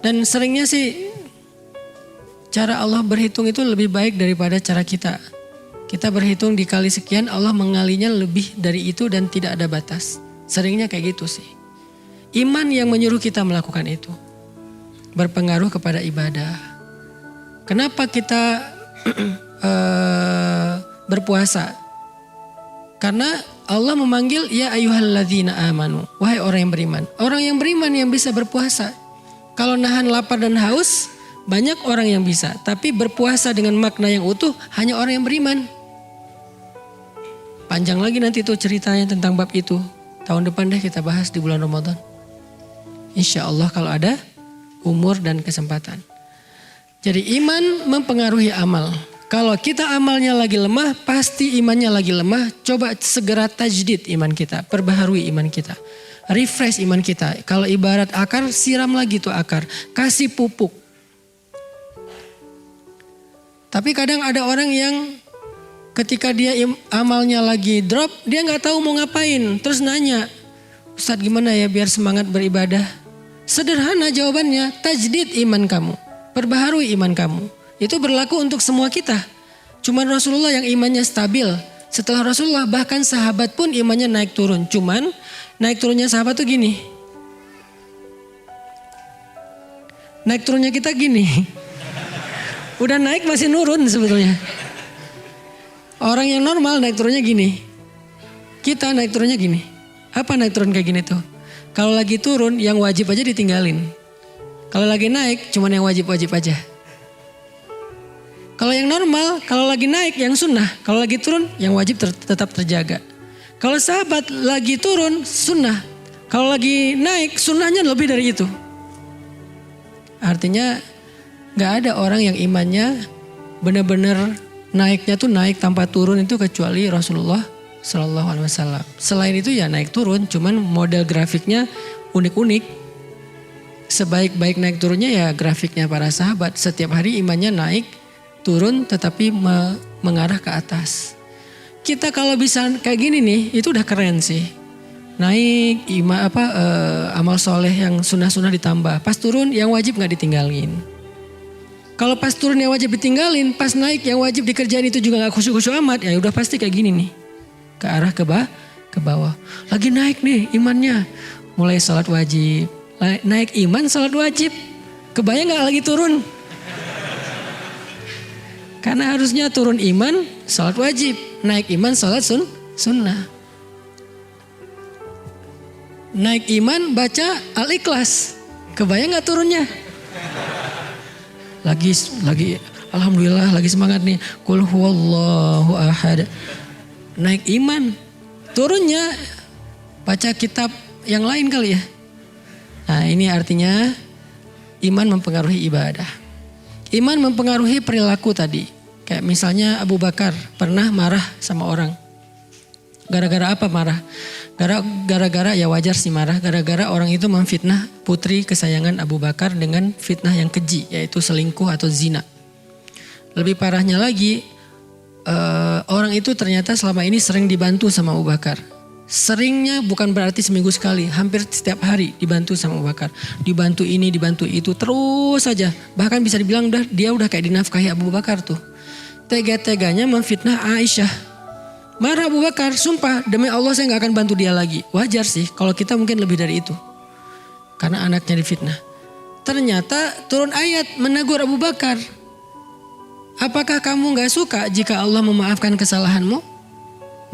Dan seringnya sih cara Allah berhitung itu lebih baik daripada cara kita. Kita berhitung dikali sekian, Allah mengalinya lebih dari itu dan tidak ada batas. Seringnya kayak gitu sih. Iman yang menyuruh kita melakukan itu. Berpengaruh kepada ibadah. Kenapa kita berpuasa. Karena Allah memanggil ya ayyuhalladzina amanu, wahai orang yang beriman. Orang yang beriman yang bisa berpuasa. Kalau nahan lapar dan haus, banyak orang yang bisa. Tapi berpuasa dengan makna yang utuh hanya orang yang beriman. Panjang lagi nanti tuh ceritanya tentang bab itu. Tahun depan deh kita bahas di bulan Ramadan. Insya Allah kalau ada umur dan kesempatan. Jadi iman mempengaruhi amal. Kalau kita amalnya lagi lemah, pasti imannya lagi lemah. Coba segera tajdid iman kita, perbaharui iman kita. Refresh iman kita. Kalau ibarat akar, siram lagi tuh akar. Kasih pupuk. Tapi kadang ada orang yang ketika dia amalnya lagi drop, dia gak tahu mau ngapain. Terus nanya, Ustadz gimana ya biar semangat beribadah? Sederhana jawabannya, tajdid iman kamu. Perbaharui iman kamu. Itu berlaku untuk semua kita. Cuman Rasulullah yang imannya stabil. Setelah Rasulullah bahkan sahabat pun imannya naik turun. Cuman naik turunnya sahabat tuh gini. Naik turunnya kita gini. Udah naik masih nurun sebetulnya. Orang yang normal naik turunnya gini. Kita naik turunnya gini. Apa naik turun kayak gini tuh? Kalau lagi turun yang wajib aja ditinggalin. Kalau lagi naik cuman yang wajib-wajib aja. Kalau yang normal, kalau lagi naik yang sunnah. Kalau lagi turun yang wajib tetap terjaga. Kalau sahabat lagi turun sunnah. Kalau lagi naik sunnahnya lebih dari itu. Artinya gak ada orang yang imannya benar-benar naiknya tuh naik tanpa turun itu kecuali Rasulullah Sallallahu Alaihi Wasallam. Selain itu ya naik turun, cuman model grafiknya unik-unik. Sebaik-baik naik turunnya ya grafiknya para sahabat. Setiap hari imannya naik, turun tetapi mengarah ke atas. Kita kalau bisa kayak gini nih, itu udah keren sih. Naik amal soleh yang sunnah-sunnah ditambah. Pas turun yang wajib nggak ditinggalin. Kalau pas turun yang wajib ditinggalin, pas naik yang wajib dikerjain itu juga nggak khusyuk-khusyuk amat, ya udah pasti kayak gini nih, ke arah ke bawah. Lagi naik nih imannya, mulai salat wajib, naik iman salat wajib, kebayang nggak lagi turun? Karena harusnya turun iman salat wajib, naik iman salat sunnah. Naik iman baca Al-Ikhlas, kebayang nggak turunnya? Lagi alhamdulillah lagi semangat nih. Qul huwallahu ahad. Naik iman. Turunnya baca kitab yang lain kali ya. Nah, ini artinya iman mempengaruhi ibadah. Iman mempengaruhi perilaku tadi. Kayak misalnya Abu Bakar pernah marah sama orang. Gara-gara apa marah? Gara-gara ya wajar sih marah. Gara-gara orang itu memfitnah putri kesayangan Abu Bakar dengan fitnah yang keji, yaitu selingkuh atau zina. Lebih parahnya lagi, orang itu ternyata selama ini sering dibantu sama Abu Bakar. Seringnya bukan berarti seminggu sekali, hampir setiap hari dibantu sama Abu Bakar. Dibantu ini, dibantu itu, terus saja. Bahkan bisa dibilang dia udah kayak dinafkahi Abu Bakar tuh. Tega-teganya memfitnah Aisyah. Marah Abu Bakar, sumpah demi Allah saya gak akan bantu dia lagi. Wajar sih kalau kita mungkin lebih dari itu. Karena anaknya difitnah. Ternyata turun ayat menegur Abu Bakar. Apakah kamu gak suka jika Allah memaafkan kesalahanmu?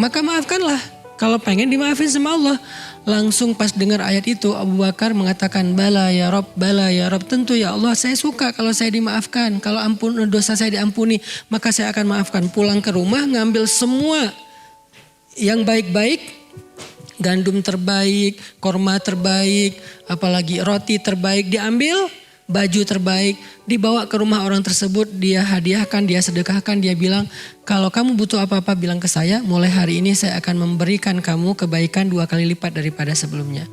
Maka maafkanlah. Kalau pengen dimaafin sama Allah. Langsung pas dengar ayat itu Abu Bakar mengatakan bala ya Rob, bala ya Rob. Tentu ya Allah saya suka kalau saya dimaafkan. Kalau dosa saya diampuni maka saya akan maafkan. Pulang ke rumah ngambil semua yang baik-baik, gandum terbaik, korma terbaik, apalagi roti terbaik diambil, baju terbaik dibawa ke rumah orang tersebut, dia hadiahkan, dia sedekahkan, dia bilang kalau kamu butuh apa-apa bilang ke saya, mulai hari ini saya akan memberikan kamu kebaikan 2 kali lipat daripada sebelumnya.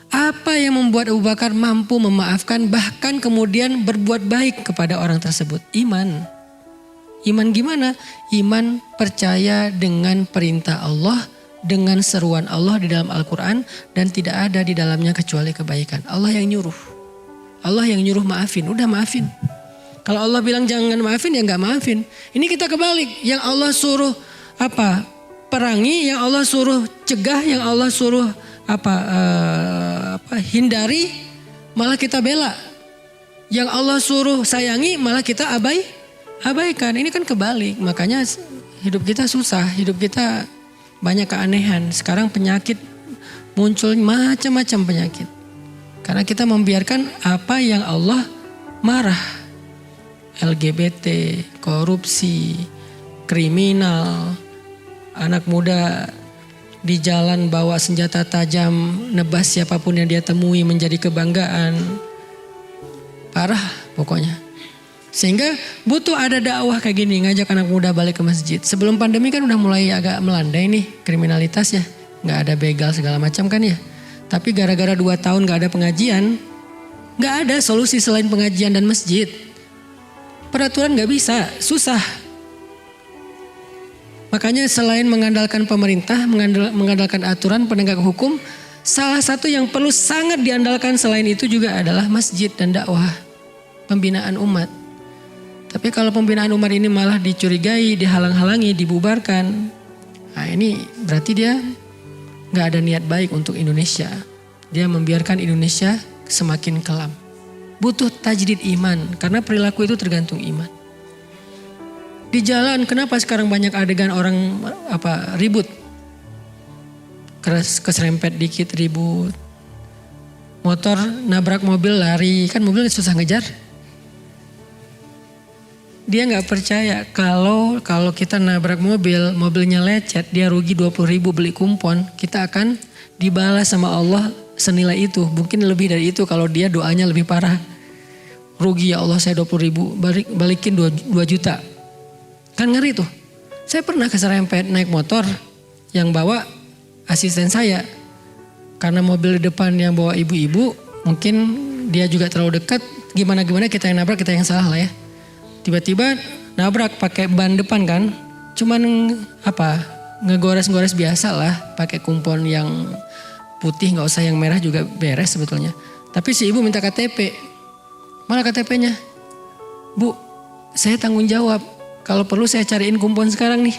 Apa yang membuat Abu Bakar mampu memaafkan bahkan kemudian berbuat baik kepada orang tersebut? Iman. Iman gimana? Iman percaya dengan perintah Allah, dengan seruan Allah di dalam Al-Quran dan tidak ada di dalamnya kecuali kebaikan. Allah yang nyuruh. Allah yang nyuruh maafin, udah maafin. Kalau Allah bilang jangan maafin ya gak maafin. Ini kita kebalik, yang Allah suruh perangi, yang Allah suruh cegah, yang Allah suruh hindari, malah kita bela. Yang Allah suruh sayangi malah kita abaikan. Ini kan kebalik, makanya hidup kita susah, hidup kita banyak keanehan. Sekarang penyakit muncul macam-macam penyakit. Karena kita membiarkan apa yang Allah marah. LGBT, korupsi, kriminal, anak muda di jalan bawa senjata tajam, nebas siapapun yang dia temui menjadi kebanggaan. Parah pokoknya. Sehingga butuh ada dakwah kayak gini, ngajak anak muda balik ke masjid. Sebelum pandemi kan udah mulai agak melandai nih kriminalitasnya. Gak ada begal segala macam kan ya. Tapi gara-gara 2 tahun gak ada pengajian, gak ada solusi selain pengajian dan masjid. Peraturan gak bisa, susah. Makanya selain mengandalkan pemerintah, mengandalkan aturan penegak hukum, salah satu yang perlu sangat diandalkan selain itu juga adalah masjid dan dakwah, pembinaan umat. Tapi kalau pembinaan umat ini malah dicurigai, dihalang-halangi, dibubarkan, nah ini berarti dia gak ada niat baik untuk Indonesia. Dia membiarkan Indonesia semakin kelam. Butuh tajdid iman, karena perilaku itu tergantung iman. Di jalan kenapa sekarang banyak adegan orang ribut? Keserempet dikit ribut. Motor nabrak mobil lari, kan mobil susah ngejar. Dia nggak percaya kalau kita nabrak mobil, mobilnya lecet, dia rugi 20.000 beli kumpon, kita akan dibalas sama Allah senilai itu. Mungkin lebih dari itu kalau dia doanya lebih parah. Rugi ya Allah saya 20.000, balikin 2 juta. Kan ngeri tuh. Saya pernah keserempet naik motor yang bawa asisten saya. Karena mobil di depan yang bawa ibu-ibu, mungkin dia juga terlalu dekat. Gimana kita yang nabrak, kita yang salah lah ya. Tiba-tiba nabrak pakai ban depan kan. Cuman ngegores-gores biasa lah. Pakai kumpon yang putih, gak usah yang merah juga beres sebetulnya. Tapi si ibu minta KTP. Mana KTP-nya? Bu, saya tanggung jawab. Kalau perlu saya cariin kumpon sekarang nih.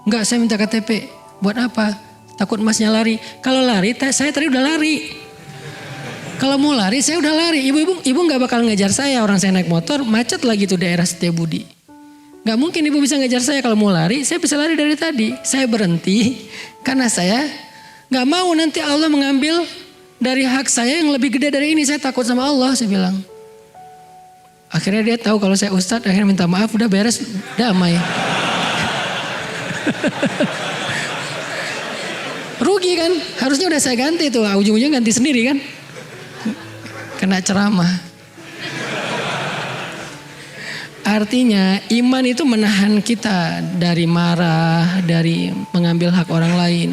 Enggak, saya minta KTP. Buat apa? Takut masnya lari. Kalau lari, saya tadi udah lari. Kalau mau lari, saya udah lari. Ibu gak bakal ngejar saya. Orang saya naik motor, macet lagi tuh daerah Setiabudi. Gak mungkin ibu bisa ngejar saya. Kalau mau lari, saya bisa lari dari tadi. Saya berhenti karena saya gak mau nanti Allah mengambil dari hak saya yang lebih gede dari ini. Saya takut sama Allah, saya bilang. Akhirnya dia tahu kalau saya ustadz, akhirnya minta maaf, udah beres, damai. Rugi kan, harusnya udah saya ganti tuh, ujung-ujungnya ganti sendiri kan. Kena ceramah. Artinya iman itu menahan kita dari marah, dari mengambil hak orang lain.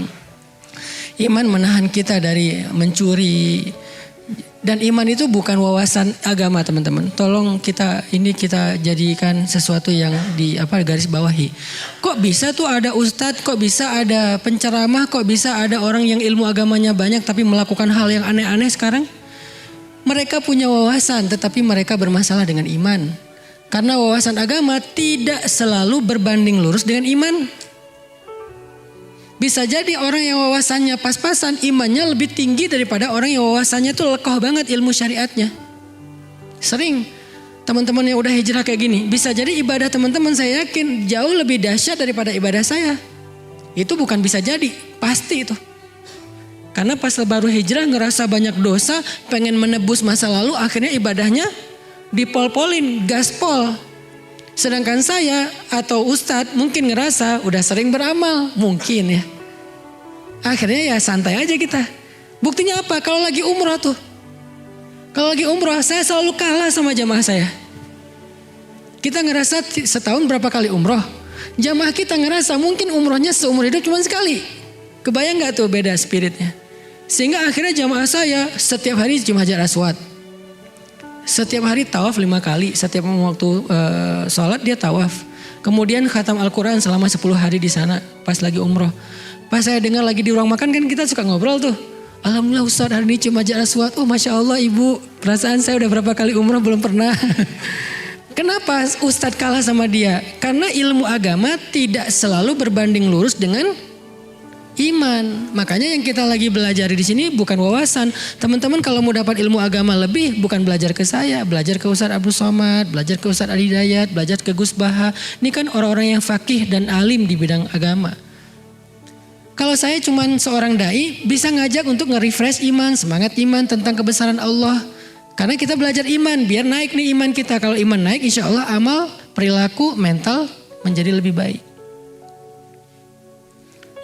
Iman menahan kita dari mencuri. Dan iman itu bukan wawasan agama teman-teman. Tolong kita jadikan sesuatu yang garis bawahi. Kok bisa tuh ada ustadz, kok bisa ada penceramah, kok bisa ada orang yang ilmu agamanya banyak tapi melakukan hal yang aneh-aneh sekarang? Mereka punya wawasan tetapi mereka bermasalah dengan iman. Karena wawasan agama tidak selalu berbanding lurus dengan iman. Bisa jadi orang yang wawasannya pas-pasan, imannya lebih tinggi daripada orang yang wawasannya tuh lekoh banget ilmu syariatnya. Sering teman-teman yang udah hijrah kayak gini, bisa jadi ibadah teman-teman saya yakin jauh lebih dahsyat daripada ibadah saya. Itu bukan bisa jadi, pasti itu. Karena pas baru hijrah ngerasa banyak dosa, pengen menebus masa lalu, akhirnya ibadahnya dipol-polin, gaspol. Sedangkan saya atau ustadz mungkin ngerasa udah sering beramal, mungkin ya. Akhirnya ya santai aja kita. Buktinya apa? Kalau lagi umroh tuh. Kalau lagi umroh saya selalu kalah sama jamaah saya. Kita ngerasa setahun berapa kali umroh. Jamaah kita ngerasa mungkin umrohnya seumur hidup cuma sekali. Kebayang gak tuh beda spiritnya? Sehingga akhirnya jamaah saya setiap hari cium hajar aswad. Setiap hari tawaf 5 kali. Setiap waktu sholat dia tawaf. Kemudian khatam Al-Quran selama 10 hari di sana pas lagi umroh. Pas saya dengar lagi di ruang makan kan kita suka ngobrol tuh. Alhamdulillah Ustaz hari ini cium hajar aswad. Oh Masya Allah ibu, perasaan saya udah berapa kali umroh belum pernah. Kenapa Ustadz kalah sama dia? Karena ilmu agama tidak selalu berbanding lurus dengan Iman. Makanya yang kita lagi belajar di sini bukan wawasan. Teman-teman kalau mau dapat ilmu agama lebih, bukan belajar ke saya, belajar ke Ustadz Abdul Somad, belajar ke Ustadz Ali Dayat, belajar ke Gus Baha. Ini kan orang-orang yang fakih dan alim di bidang agama. Kalau saya cuman seorang dai, bisa ngajak untuk nge-refresh iman, semangat iman tentang kebesaran Allah. Karena kita belajar iman, biar naik nih iman kita. Kalau iman naik, insya Allah amal, perilaku, mental menjadi lebih baik.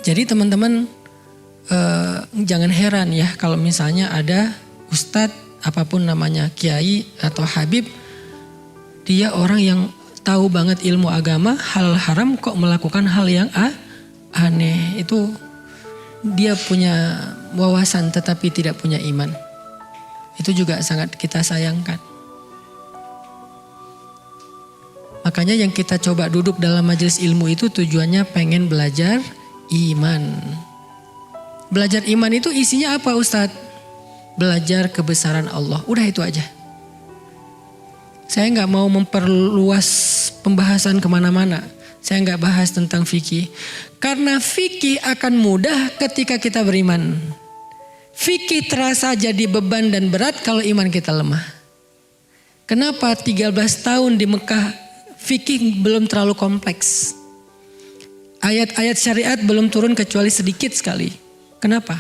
Jadi teman-teman jangan heran ya kalau misalnya ada ustadz apapun namanya, kiai atau habib, dia orang yang tahu banget ilmu agama, halal haram kok melakukan hal yang aneh. Itu dia punya wawasan tetapi tidak punya iman. Itu juga sangat kita sayangkan. Makanya yang kita coba duduk dalam majelis ilmu itu tujuannya pengen belajar iman. Belajar iman itu isinya apa Ustadz? Belajar kebesaran Allah. Udah itu aja. Saya nggak mau memperluas pembahasan kemana-mana. Saya nggak bahas tentang fikih. Karena fikih akan mudah ketika kita beriman. Fikih terasa jadi beban dan berat kalau iman kita lemah. Kenapa 13 tahun di Mekah fikih belum terlalu kompleks? Ayat-ayat syariat belum turun kecuali sedikit sekali. Kenapa?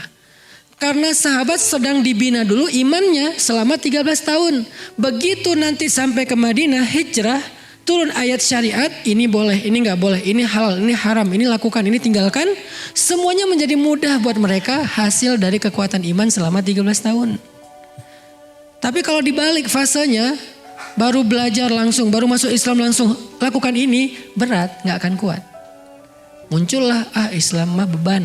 Karena sahabat sedang dibina dulu imannya selama 13 tahun. Begitu nanti sampai ke Madinah hijrah, turun ayat syariat, ini boleh, ini nggak boleh, ini halal, ini haram, ini lakukan, ini tinggalkan. Semuanya menjadi mudah buat mereka hasil dari kekuatan iman selama 13 tahun. Tapi kalau dibalik fasenya, baru belajar langsung, baru masuk Islam langsung lakukan ini, berat, nggak akan kuat. Muncullah, Islam mah beban.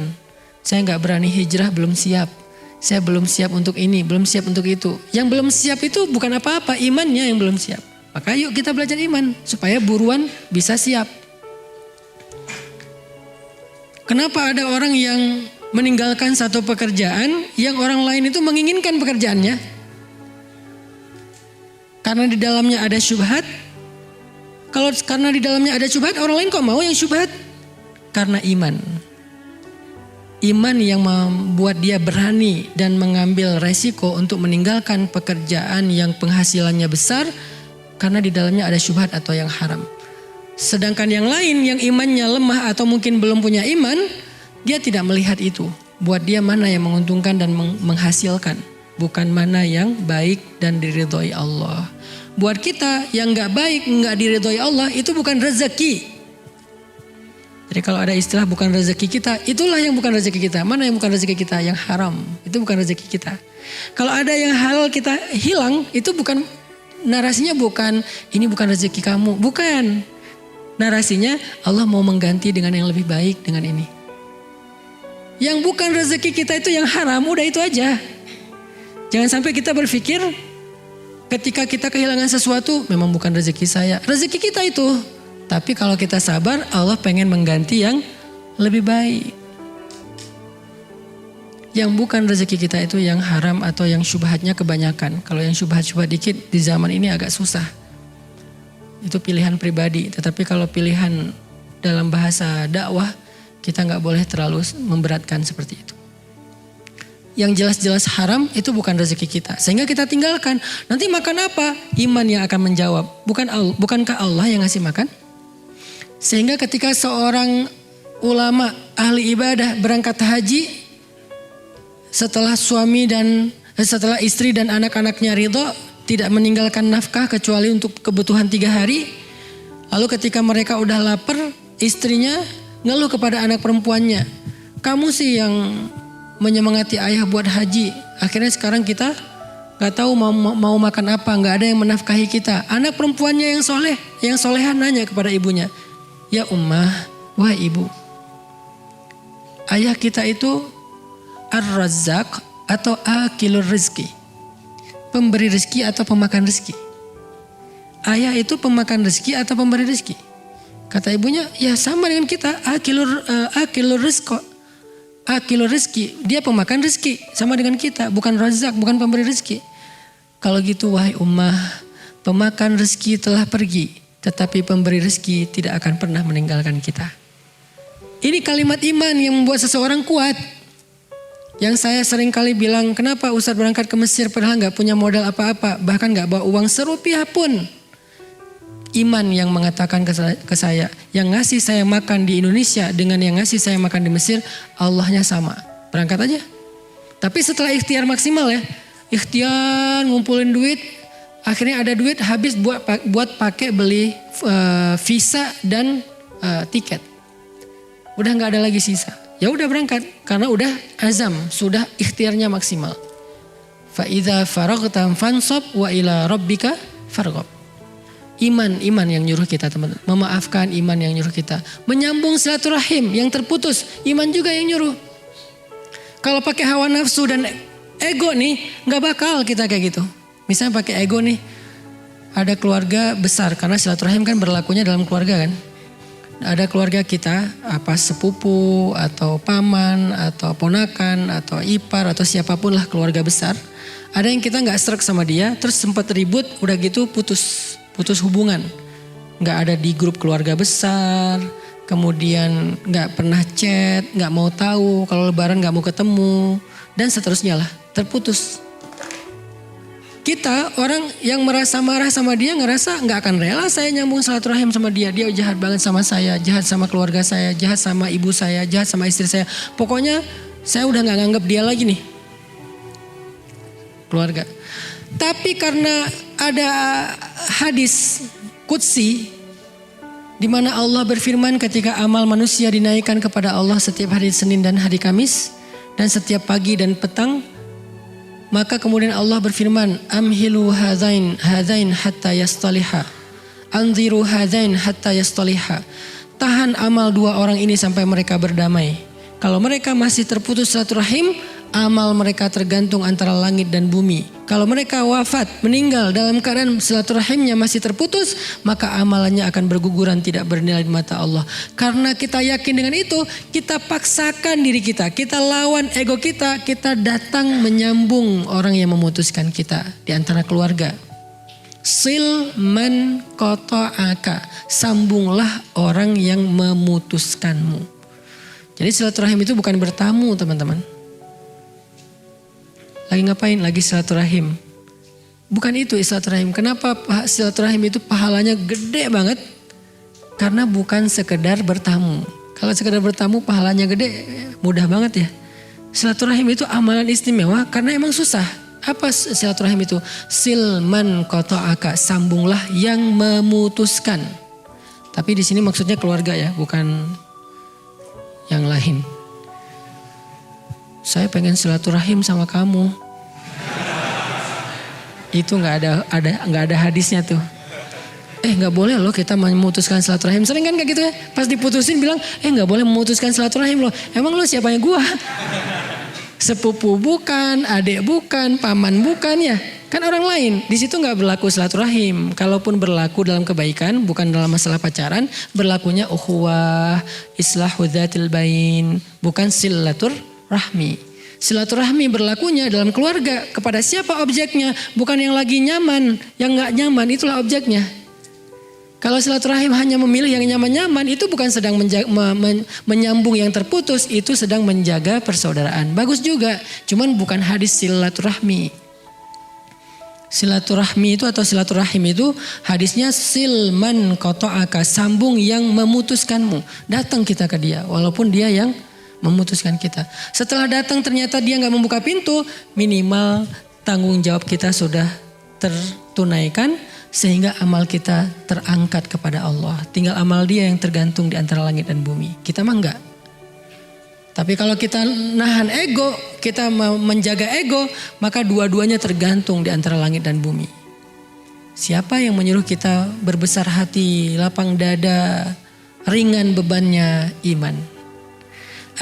Saya nggak berani hijrah, belum siap. Saya belum siap untuk ini, belum siap untuk itu. Yang belum siap itu bukan apa-apa, imannya yang belum siap. Maka yuk kita belajar iman supaya buruan bisa siap. Kenapa ada orang yang meninggalkan satu pekerjaan yang orang lain itu menginginkan pekerjaannya? Karena di dalamnya ada syubhat. Karena di dalamnya ada syubhat, orang lain kok mau yang syubhat? Karena iman. Iman yang membuat dia berani dan mengambil resiko untuk meninggalkan pekerjaan yang penghasilannya besar karena di dalamnya ada syubhat atau yang haram. Sedangkan yang lain yang imannya lemah atau mungkin belum punya iman, dia tidak melihat itu. Buat dia mana yang menguntungkan dan menghasilkan, bukan mana yang baik dan diridhoi Allah. Buat kita yang gak baik, gak diridhoi Allah, itu bukan rezeki. Jadi kalau ada istilah bukan rezeki kita, itulah yang bukan rezeki kita. Mana yang bukan rezeki kita? Yang haram. Itu bukan rezeki kita. Kalau ada yang halal kita hilang, itu bukan, narasinya bukan ini bukan rezeki kamu. Bukan. Narasinya Allah mau mengganti dengan yang lebih baik dengan ini. Yang bukan rezeki kita itu yang haram, udah itu aja. Jangan sampai kita berpikir ketika kita kehilangan sesuatu, memang bukan rezeki saya. Rezeki kita itu. Tapi kalau kita sabar, Allah pengen mengganti yang lebih baik. Yang bukan rezeki kita itu yang haram atau yang syubhatnya kebanyakan. Kalau yang syubhat-syubhat dikit di zaman ini agak susah. Itu pilihan pribadi. Tetapi kalau pilihan dalam bahasa dakwah, kita nggak boleh terlalu memberatkan seperti itu. Yang jelas-jelas haram itu bukan rezeki kita. Sehingga kita tinggalkan. Nanti makan apa? Iman yang akan menjawab. Bukankah Allah yang ngasih makan? Sehingga ketika seorang ulama ahli ibadah berangkat haji, setelah setelah istri dan anak-anaknya ridho, tidak meninggalkan nafkah kecuali untuk kebutuhan 3 hari. Lalu ketika mereka udah lapar, istrinya ngeluh kepada anak perempuannya, kamu sih yang menyemangati ayah buat haji. Akhirnya sekarang kita gak tahu mau makan apa, gak ada yang menafkahi kita. Anak perempuannya yang solehan nanya kepada ibunya, ya ummah, wahai ibu, ayah kita itu ar-razzaq atau akilur rizki, pemberi rezeki atau pemakan rezeki. Ayah itu pemakan rezeki atau pemberi rezeki? Kata ibunya, ya sama dengan kita, akilur rizki, dia pemakan rezeki, sama dengan kita, bukan razzaq, bukan pemberi rezeki. Kalau gitu wahai ummah, pemakan rezeki telah pergi, tetapi pemberi rezeki tidak akan pernah meninggalkan kita. Ini kalimat iman yang membuat seseorang kuat. Yang saya sering kali bilang, kenapa Ustadz berangkat ke Mesir padahal gak punya modal apa-apa. Bahkan gak bawa uang serupiah pun. Iman yang mengatakan ke saya, yang ngasih saya makan di Indonesia dengan yang ngasih saya makan di Mesir, Allahnya sama. Berangkat aja. Tapi setelah ikhtiar maksimal ya, ikhtiar ngumpulin duit, akhirnya ada duit habis buat pakai beli visa dan tiket. Udah nggak ada lagi sisa. Ya udah berangkat karena udah azam, sudah ikhtiarnya maksimal. Fa idza faraghta fansab wa ila rabbika farghab. Iman yang nyuruh kita teman-teman. Memaafkan, iman yang nyuruh kita. Menyambung silaturahim yang terputus, iman juga yang nyuruh. Kalau pakai hawa nafsu dan ego nih, nggak bakal kita kayak gitu. Misalnya pakai ego nih, ada keluarga besar karena silaturahim kan berlakunya dalam keluarga kan. Ada keluarga kita, apa sepupu atau paman atau ponakan atau ipar atau siapapun lah keluarga besar. Ada yang kita nggak srek sama dia, terus sempat ribut, udah gitu putus hubungan, nggak ada di grup keluarga besar, kemudian nggak pernah chat, nggak mau tahu, kalau lebaran nggak mau ketemu, dan seterusnya lah, terputus. Kita orang yang merasa marah sama dia ngerasa nggak akan rela saya nyambung silaturahim sama dia, dia jahat banget sama saya, jahat sama keluarga saya, jahat sama ibu saya, jahat sama istri saya, pokoknya saya udah nggak nganggap dia lagi nih, keluarga. Tapi karena ada hadis qudsi di mana Allah berfirman ketika amal manusia dinaikkan kepada Allah setiap hari Senin dan hari Kamis dan setiap pagi dan petang, maka kemudian Allah berfirman, amhilu hadain hatta yastaliha, anziru hadain hatta yastaliha. Tahan amal dua orang ini sampai mereka berdamai. Kalau mereka masih terputus silaturahim, amal mereka tergantung antara langit dan bumi. Kalau mereka wafat, meninggal dalam keadaan silaturahimnya masih terputus, maka amalannya akan berguguran, tidak bernilai di mata Allah. Karena kita yakin dengan itu, kita paksakan diri kita, kita lawan ego kita datang menyambung orang yang memutuskan kita di antara keluarga. Sil man qata'aka, sambunglah orang yang memutuskanmu. Jadi silaturahim itu bukan bertamu teman-teman. Lagi ngapain? Lagi silaturahim. Bukan itu silaturahim. Kenapa silaturahim itu pahalanya gede banget? Karena bukan sekedar bertamu. Kalau sekedar bertamu pahalanya gede, mudah banget ya. Silaturahim itu amalan istimewa karena emang susah. Apa silaturahim itu? Silman qata'aka, sambunglah yang memutuskan. Tapi di sini maksudnya keluarga ya, bukan yang lain. Saya pengen silaturahim sama kamu. Itu nggak ada hadisnya tuh. Nggak boleh loh kita memutuskan silaturahim. Sering kan kayak gitu ya. Pas diputusin bilang, nggak boleh memutuskan silaturahim loh. Emang lo siapanya gua? Sepupu bukan, adik bukan, paman bukan ya. Kan orang lain. Di situ nggak berlaku silaturahim. Kalaupun berlaku dalam kebaikan, bukan dalam masalah pacaran, berlakunya ukhuwah, islahu dzatil bain, bukan silaturahmi. Silaturahmi berlakunya dalam keluarga. Kepada siapa objeknya? Bukan yang lagi nyaman. Yang gak nyaman itulah objeknya. Kalau silaturahim hanya memilih yang nyaman-nyaman, itu bukan sedang menyambung yang terputus. Itu sedang menjaga persaudaraan. Bagus juga. Cuman bukan hadis silaturahmi. Silaturahmi itu atau silaturahim itu hadisnya silman qata'aka, sambung yang memutuskanmu. Datang kita ke dia walaupun dia yang memutuskan kita. Setelah datang ternyata dia nggak membuka pintu, minimal tanggung jawab kita sudah tertunaikan sehingga amal kita terangkat kepada Allah. Tinggal amal dia yang tergantung di antara langit dan bumi. Kita mah enggak. Tapi kalau kita nahan ego, kita menjaga ego, maka dua-duanya tergantung di antara langit dan bumi. Siapa yang menyuruh kita berbesar hati, lapang dada, ringan bebannya? Iman.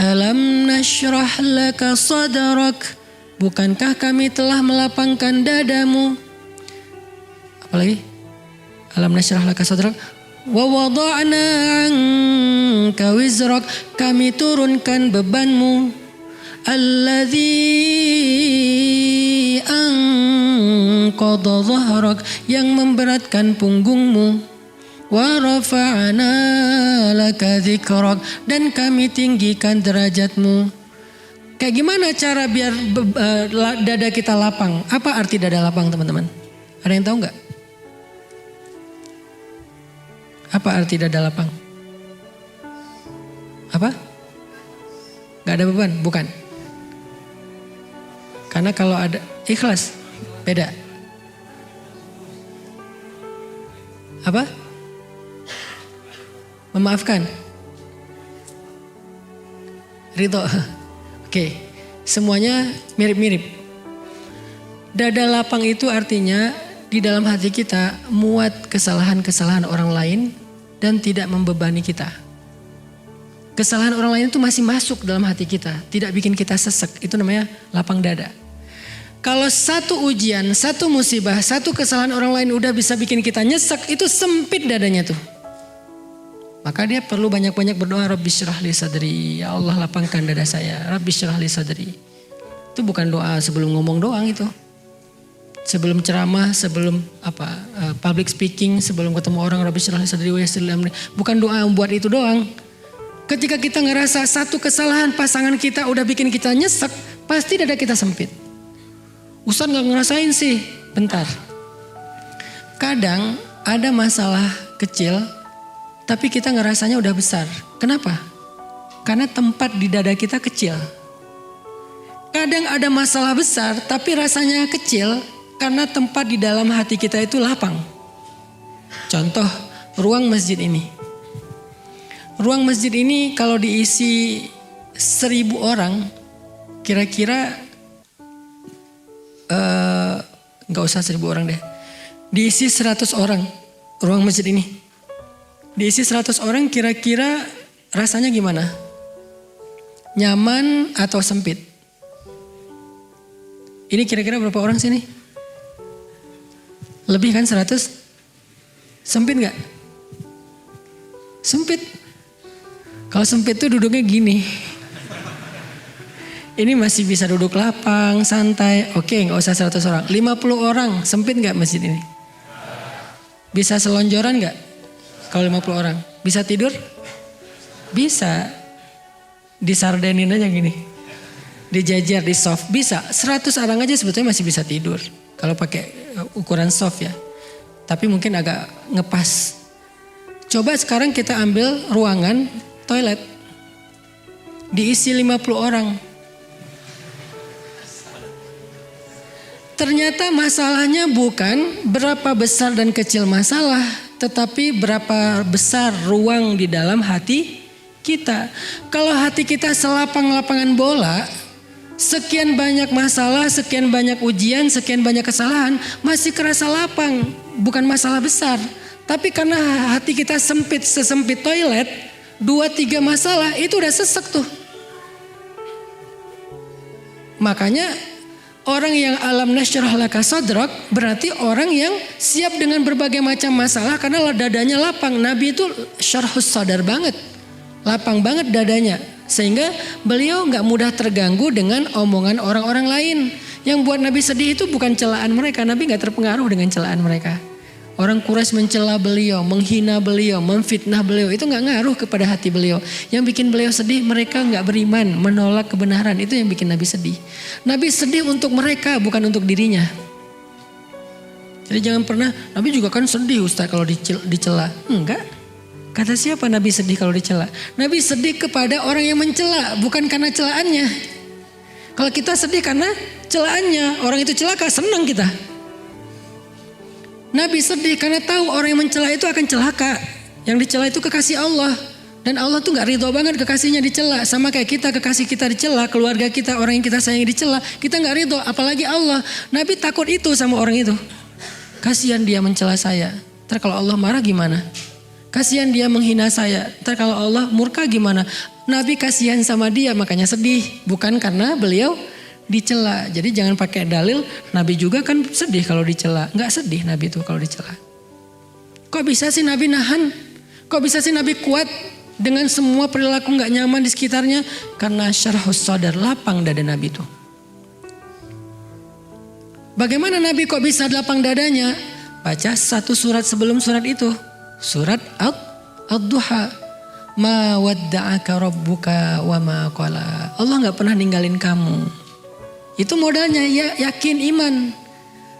Alam nashrah laka sadrak, bukankah kami telah melapangkan dadamu? Apalagi? Alam nashrah laka sadrak wa wada'na anka wizrak, kami turunkan bebanmu. Alladzi anqadha dhahrak, yang memberatkan punggungmu. Wa rafa'na laka dzikrak, dan kami tinggikan derajatmu. Kayak gimana cara biar dada kita lapang? Apa arti dada lapang teman-teman? Ada yang tahu nggak? Apa arti dada lapang? Apa? Gak ada beban? Bukan. Karena kalau ada ikhlas, beda. Apa? Memaafkan. Ridho. Oke, semuanya mirip-mirip. Dada lapang itu artinya di dalam hati kita muat kesalahan-kesalahan orang lain dan tidak membebani kita. Kesalahan orang lain itu masih masuk dalam hati kita, tidak bikin kita sesek. Itu namanya lapang dada. Kalau satu ujian, satu musibah, satu kesalahan orang lain udah bisa bikin kita nyesek, itu sempit dadanya tuh. Maka dia perlu banyak-banyak berdoa, Rabbi syrah li sadri, ya Allah lapangkan dada saya, Rabbi syrah li sadri. Itu bukan doa sebelum ngomong doang itu. Sebelum ceramah, sebelum public speaking, sebelum ketemu orang, Rabbi syrah li sadri wa yassir li amri. Bukan doa buat itu doang. Ketika kita ngerasa satu kesalahan pasangan kita udah bikin kita nyesek, pasti dada kita sempit. Ustaz gak ngerasain sih, bentar. Kadang ada masalah kecil, tapi kita ngerasanya udah besar. Kenapa? Karena tempat di dada kita kecil. Kadang ada masalah besar tapi rasanya kecil karena tempat di dalam hati kita itu lapang. Contoh, ruang masjid ini. Ruang masjid ini kalau diisi 1000 orang, kira-kira gak usah 1000 orang deh. Diisi 100 orang ruang masjid ini. Diisi 100 orang kira-kira rasanya gimana? Nyaman atau sempit? Ini kira-kira berapa orang sini? Lebih kan 100? Sempit gak? Sempit. Kalau sempit tuh duduknya gini. Ini masih bisa duduk lapang, santai. Oke, gak usah 100 orang. 50 orang, sempit gak masjid ini? Bisa selonjoran gak? Kalau 50 orang. Bisa tidur? Bisa. Disardenin aja gini. Dijajar, di soft. Bisa. 100 orang aja sebetulnya masih bisa tidur. Kalau pakai ukuran soft ya. Tapi mungkin agak ngepas. Coba sekarang kita ambil ruangan toilet. Diisi 50 orang. Ternyata masalahnya bukan berapa besar dan kecil masalah. Tetapi berapa besar ruang di dalam hati kita. Kalau hati kita selapang-lapangan bola, sekian banyak masalah, sekian banyak ujian, sekian banyak kesalahan, masih kerasa lapang, bukan masalah besar. Tapi karena hati kita sempit, sesempit toilet, 2-3 masalah itu udah sesek tuh. Makanya orang yang alam nasyrah laka sadrak berarti orang yang siap dengan berbagai macam masalah karena dadanya lapang. Nabi itu syarhus sadar banget, lapang banget dadanya. Sehingga beliau gak mudah terganggu dengan omongan orang-orang lain. Yang buat Nabi sedih itu bukan celaan mereka, Nabi gak terpengaruh dengan celaan mereka. Orang Quraisy mencela beliau, menghina beliau, memfitnah beliau, itu gak ngaruh kepada hati beliau. Yang bikin beliau sedih, mereka gak beriman, menolak kebenaran, itu yang bikin Nabi sedih. Nabi sedih untuk mereka, bukan untuk dirinya. Jadi jangan pernah, Nabi juga kan sedih Ustaz kalau dicela. Enggak. Kata siapa Nabi sedih kalau dicela? Nabi sedih kepada orang yang mencela, bukan karena celaannya. Kalau kita sedih karena celaannya, orang itu celaka, senang kita. Nabi sedih karena tahu orang yang mencela itu akan celaka. Yang dicela itu kekasih Allah. Dan Allah tuh gak ridho banget kekasihnya dicela. Sama kayak kita, kekasih kita dicela, keluarga kita, orang yang kita sayangi dicela, kita gak ridho, apalagi Allah. Nabi takut itu sama orang itu. Kasihan dia mencela saya, ntar kalau Allah marah gimana? Kasihan dia menghina saya, ntar kalau Allah murka gimana? Nabi kasihan sama dia, makanya sedih. Bukan karena beliau dicela. Jadi jangan pakai dalil Nabi juga kan sedih kalau dicela. Enggak sedih Nabi itu kalau dicela. Kok bisa sih Nabi nahan? Kok bisa sih Nabi kuat dengan semua perilaku enggak nyaman di sekitarnya? Karena syarhus sadar, lapang dada Nabi itu. Bagaimana Nabi kok bisa lapang dadanya? Baca satu surat sebelum surat itu. Surat Ad-Duha. Ma wadda'aka rabbuka wa ma qala. Allah gak pernah ninggalin kamu. Itu modalnya ya, yakin, iman.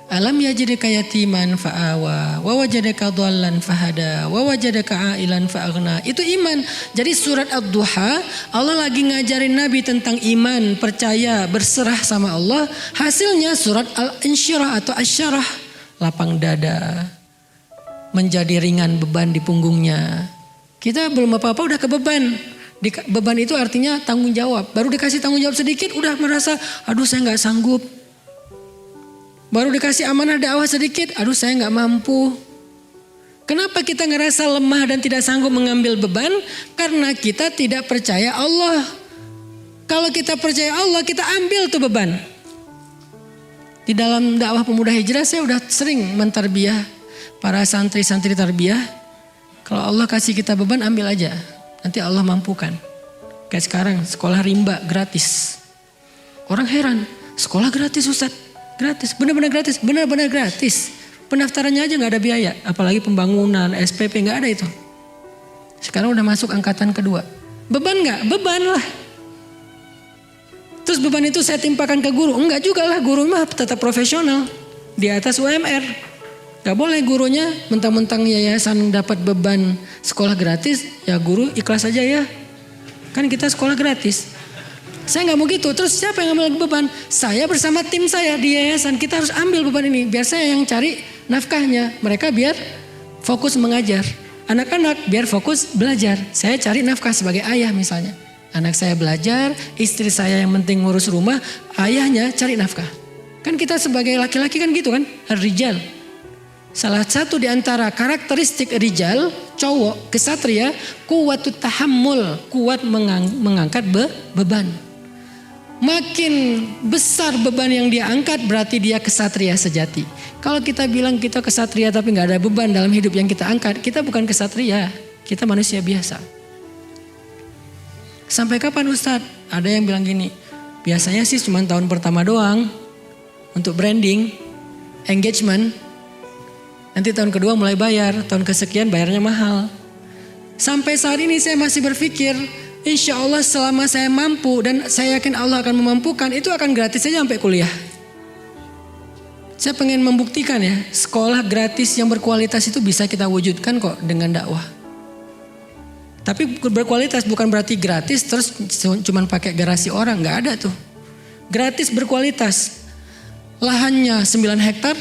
Alam yajidka yatiman fa'awa wa wajadaka dhallan fahada wa wajadaka ailan fa'aghna. Itu iman. Jadi surat Ad-Duha Allah lagi ngajarin Nabi tentang iman, percaya, berserah sama Allah. Hasilnya surat Al-Insyirah atau Asyarah, lapang dada, menjadi ringan beban di punggungnya. Kita belum apa-apa udah kebeban. Beban itu artinya tanggung jawab. Baru dikasih tanggung jawab sedikit udah merasa aduh saya gak sanggup. Baru dikasih amanah dakwah sedikit, aduh saya gak mampu. Kenapa kita ngerasa lemah dan tidak sanggup mengambil beban? Karena kita tidak percaya Allah. Kalau kita percaya Allah, kita ambil tuh beban. Di dalam dakwah pemuda hijrah saya udah sering mentarbiyah para santri-santri tarbiyah. Kalau Allah kasih kita beban, ambil aja. Nanti Allah mampukan. Kayak sekarang sekolah rimba gratis. Orang heran, sekolah gratis Ustaz. Gratis, benar-benar gratis, benar-benar gratis. Pendaftarannya aja gak ada biaya, apalagi pembangunan, SPP gak ada itu. Sekarang udah masuk angkatan kedua. Beban gak? Beban lah. Terus beban itu saya timpakan ke guru? Enggak juga lah, guru mah tetap profesional. Di atas UMR. Gak boleh gurunya mentang-mentang yayasan dapat beban sekolah gratis, ya guru ikhlas aja ya. Kan kita sekolah gratis. Saya nggak mau gitu. Terus siapa yang ambil beban? Saya bersama tim saya di yayasan. Kita harus ambil beban ini. Biar saya yang cari nafkahnya. Mereka biar fokus mengajar. Anak-anak biar fokus belajar. Saya cari nafkah sebagai ayah misalnya. Anak saya belajar, istri saya yang penting ngurus rumah, ayahnya cari nafkah. Kan kita sebagai laki-laki kan gitu kan? Rijal. Salah satu di antara karakteristik rijal, cowok, kesatria, kuwatut tahammul, kuat mengangkat beban. Makin besar beban yang dia angkat berarti dia kesatria sejati. Kalau kita bilang kita kesatria tapi gak ada beban dalam hidup yang kita angkat, kita bukan kesatria, kita manusia biasa. Sampai kapan Ustadz? Ada yang bilang gini, biasanya sih cuma tahun pertama doang untuk branding, engagement. Nanti tahun kedua mulai bayar, tahun kesekian bayarnya mahal. Sampai saat ini saya masih berpikir, insya Allah selama saya mampu dan saya yakin Allah akan memampukan, itu akan gratis saja sampai kuliah. Saya pengen membuktikan ya, sekolah gratis yang berkualitas itu bisa kita wujudkan kok dengan dakwah. Tapi berkualitas bukan berarti gratis terus cuman pakai garasi orang, nggak ada tuh. Gratis berkualitas. Lahannya 9 hektar.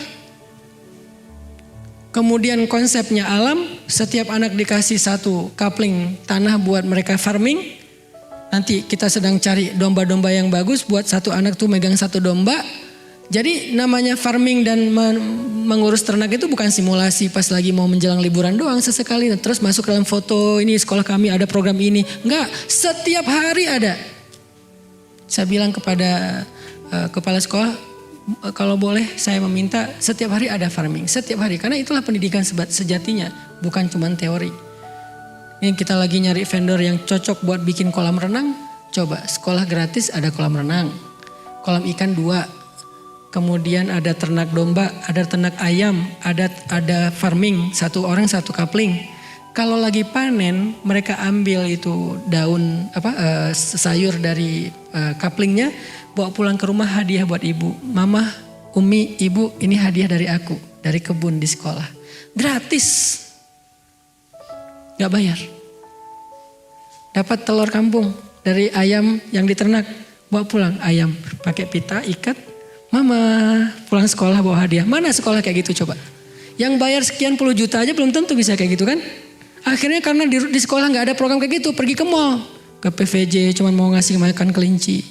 Kemudian konsepnya alam, setiap anak dikasih 1 kapling tanah buat mereka farming. Nanti kita sedang cari domba-domba yang bagus buat 1 anak tuh megang 1 domba. Jadi namanya farming dan mengurus ternak itu bukan simulasi pas lagi mau menjelang liburan doang sesekali. Terus masuk dalam foto, ini sekolah kami ada program ini. Enggak, setiap hari ada. Saya bilang kepada kepala sekolah, kalau boleh saya meminta setiap hari ada farming. Setiap hari, karena itulah pendidikan sejatinya. Bukan cuma teori. Ini kita lagi nyari vendor yang cocok buat bikin kolam renang. Coba sekolah gratis ada kolam renang. Kolam ikan 2. Kemudian ada ternak domba, ada ternak ayam, ada farming, 1 orang 1 kapling. Kalau lagi panen, mereka ambil itu daun sayur dari kaplingnya, bawa pulang ke rumah hadiah buat ibu. Mama, Umi, ibu, ini hadiah dari aku, dari kebun di sekolah. Gratis. Gak bayar. Dapat telur kampung dari ayam yang diternak, bawa pulang ayam, pakai pita, ikat. Mama pulang sekolah bawa hadiah. Mana sekolah kayak gitu coba? Yang bayar sekian puluh juta aja belum tentu bisa kayak gitu kan? Akhirnya karena di sekolah gak ada program kayak gitu, pergi ke mall, ke PVJ cuman mau ngasih makan kelinci.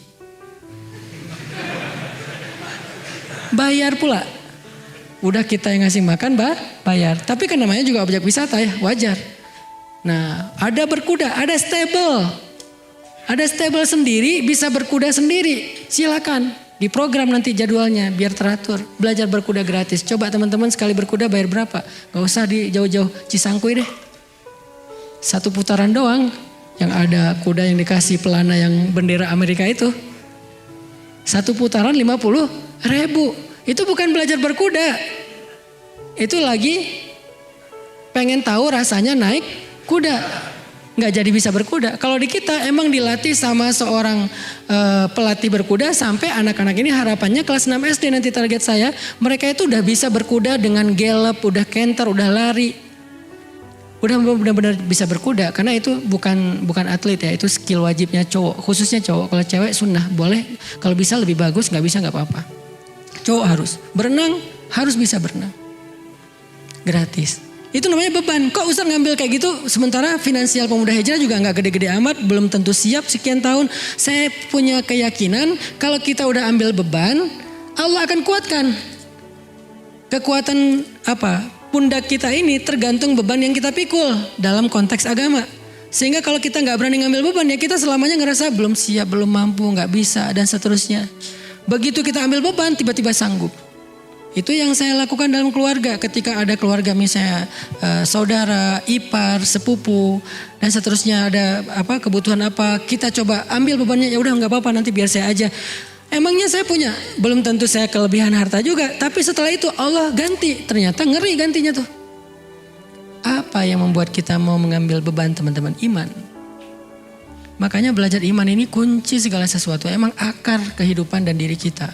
Bayar pula. Udah kita yang ngasih makan bayar. Tapi kan namanya juga objek wisata ya, wajar. Nah, ada berkuda, ada stable. Ada stable sendiri, bisa berkuda sendiri. Silakan. Di program nanti jadwalnya biar teratur. Belajar berkuda gratis. Coba teman-teman sekali berkuda bayar berapa? Gak usah di jauh-jauh Cisangkuy deh. 1 putaran doang. Yang ada kuda yang dikasih pelana yang bendera Amerika itu. 1 putaran 50.000. Itu bukan belajar berkuda. Itu lagi pengen tahu rasanya naik kuda. Nggak jadi bisa berkuda. Kalau di kita emang dilatih sama seorang pelatih berkuda sampai anak-anak ini harapannya kelas 6 SD nanti target saya. Mereka itu udah bisa berkuda dengan gallop, udah canter, udah lari. Udah benar-benar bisa berkuda karena itu bukan atlet ya, itu skill wajibnya cowok, khususnya cowok. Kalau cewek sunnah boleh, kalau bisa lebih bagus, nggak bisa nggak apa-apa. Cowok harus berenang, harus bisa berenang. Gratis. Itu namanya beban. Kok Ustaz ngambil kayak gitu sementara finansial pemuda hijrah juga nggak gede-gede amat, belum tentu siap sekian tahun. Saya punya keyakinan kalau kita udah ambil beban, Allah akan kuatkan. Kekuatan apa? Pundak kita ini tergantung beban yang kita pikul dalam konteks agama. Sehingga kalau kita nggak berani ngambil beban ya kita selamanya ngerasa belum siap, belum mampu, nggak bisa dan seterusnya. Begitu kita ambil beban tiba-tiba sanggup. Itu yang saya lakukan dalam keluarga. Ketika ada keluarga misalnya saudara, ipar, sepupu dan seterusnya ada kebutuhan apa, kita coba ambil bebannya. Ya udah nggak apa-apa nanti biar saya aja. Emangnya saya punya, belum tentu saya kelebihan harta juga. Tapi setelah itu Allah ganti. Ternyata ngeri gantinya tuh. Apa yang membuat kita mau mengambil beban teman-teman? Iman. Makanya belajar iman ini kunci segala sesuatu. Emang akar kehidupan dan diri kita.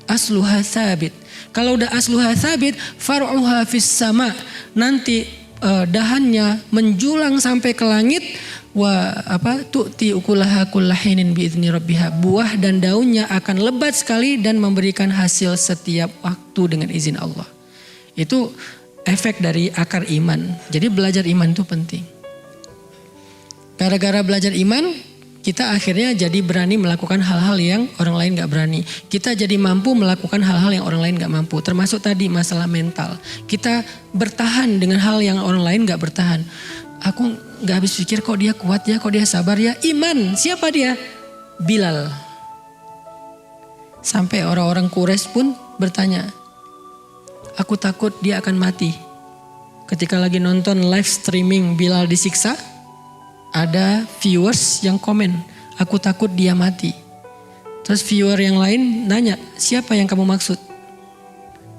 Asluha sabit. Kalau udah asluha sabit, far'uha fis sama. Nanti dahannya menjulang sampai ke langit. Tu'ti ukulaha kullahinin biizni rabbiha. Buah dan daunnya akan lebat sekali dan memberikan hasil setiap waktu dengan izin Allah. Itu efek dari akar iman. Jadi belajar iman itu penting. Gara-gara belajar iman, kita akhirnya jadi berani melakukan hal-hal yang orang lain gak berani. Kita jadi mampu melakukan hal-hal yang orang lain gak mampu. Termasuk tadi masalah mental. Kita bertahan dengan hal yang orang lain gak bertahan. Aku gak habis pikir kok dia kuat ya, kok dia sabar ya. Iman, siapa dia? Bilal. Sampai orang-orang Quraisy pun bertanya, aku takut dia akan mati. Ketika lagi nonton live streaming Bilal disiksa, ada viewers yang komen, aku takut dia mati. Terus viewer yang lain nanya, siapa yang kamu maksud?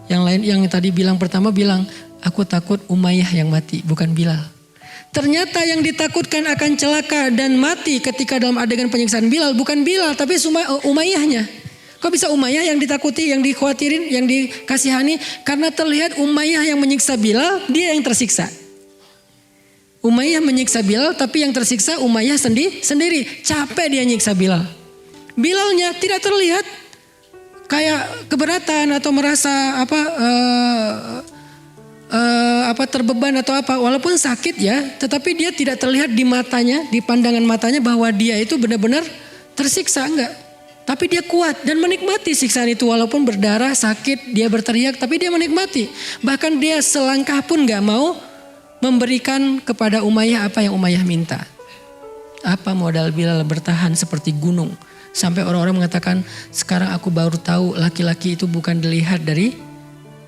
Yang lain yang tadi pertama bilang, aku takut Umayyah yang mati, bukan Bilal. Ternyata yang ditakutkan akan celaka dan mati ketika dalam adegan penyiksaan Bilal, bukan Bilal tapi Umayyahnya. Kok bisa Umayyah yang ditakuti, yang dikhawatirin, yang dikasihani? Karena terlihat Umayyah yang menyiksa Bilal, dia yang tersiksa. Umayyah menyiksa Bilal tapi yang tersiksa Umayyah sendiri. Capek dia nyiksa Bilal. Bilalnya tidak terlihat kayak keberatan atau merasa terbeban atau apa. Walaupun sakit ya, tetapi dia tidak terlihat di matanya, di pandangan matanya bahwa dia itu benar-benar tersiksa, enggak. Tapi dia kuat dan menikmati siksaan itu walaupun berdarah, sakit, dia berteriak tapi dia menikmati. Bahkan dia selangkah pun enggak mau memberikan kepada Umayyah apa yang Umayyah minta. Apa modal Bilal bertahan seperti gunung. Sampai orang-orang mengatakan, sekarang aku baru tahu laki-laki itu bukan dilihat dari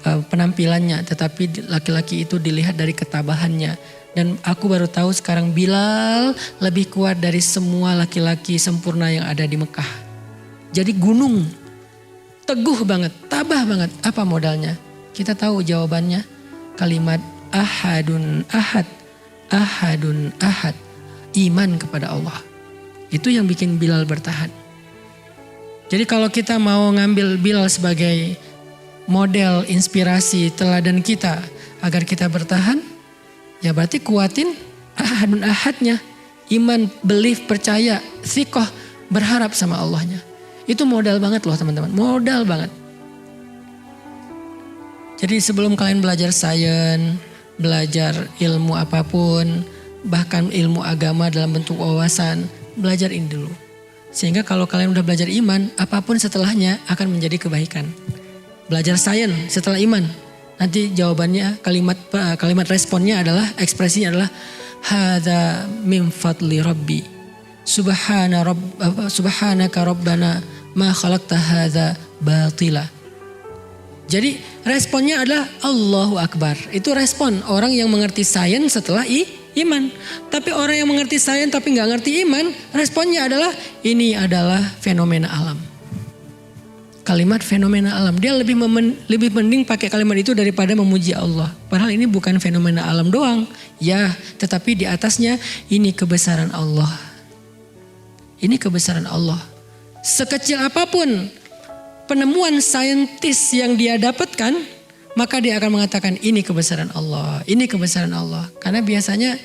penampilannya. Tetapi laki-laki itu dilihat dari ketabahannya. Dan aku baru tahu sekarang Bilal lebih kuat dari semua laki-laki sempurna yang ada di Mekah. Jadi gunung. Teguh banget, tabah banget. Apa modalnya? Kita tahu jawabannya. Kalimat ahadun ahad, ahadun ahad, iman kepada Allah. Itu yang bikin Bilal bertahan. Jadi kalau kita mau ngambil Bilal sebagai model, inspirasi, teladan kita agar kita bertahan, ya berarti kuatin ahadun ahadnya. Iman, belief, percaya, thiqah, berharap sama Allahnya. Itu modal banget loh teman-teman, modal banget. Jadi sebelum kalian belajar sains, belajar ilmu apapun, bahkan ilmu agama dalam bentuk wawasan, belajar ini dulu. Sehingga kalau kalian udah belajar iman, apapun setelahnya akan menjadi kebaikan. Belajar sains setelah iman, nanti jawabannya kalimat responnya adalah, ekspresinya adalah hadza min fadli rabbi. Subhanaka rabbana ma khalaqta hadza batila. Jadi responnya adalah Allahu Akbar. Itu respon orang yang mengerti sains setelah iman. Tapi orang yang mengerti sains tapi gak ngerti iman, responnya adalah ini adalah fenomena alam. kalimat fenomena alam. Dia lebih mending pakai kalimat itu daripada memuji Allah. Padahal ini bukan fenomena alam doang. Ya, tetapi di atasnya ini kebesaran Allah. Ini kebesaran Allah. Sekecil apapun penemuan saintis yang dia dapatkan, maka dia akan mengatakan ini kebesaran Allah. Ini kebesaran Allah. Karena biasanya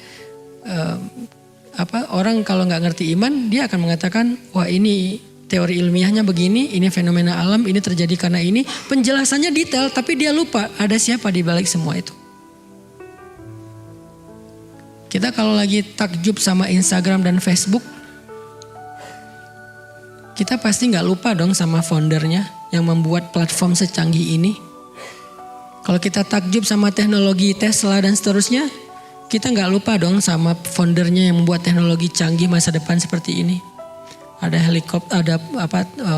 orang kalau nggak ngerti iman, dia akan mengatakan, wah ini teori ilmiahnya begini, ini fenomena alam, ini terjadi karena ini. Penjelasannya detail, tapi dia lupa ada siapa di balik semua itu. Kita kalau lagi takjub sama Instagram dan Facebook, kita pasti nggak lupa dong sama foundernya yang membuat platform secanggih ini. Kalau kita takjub sama teknologi Tesla dan seterusnya, kita nggak lupa dong sama foundernya yang membuat teknologi canggih masa depan seperti ini. Ada helikopter, ada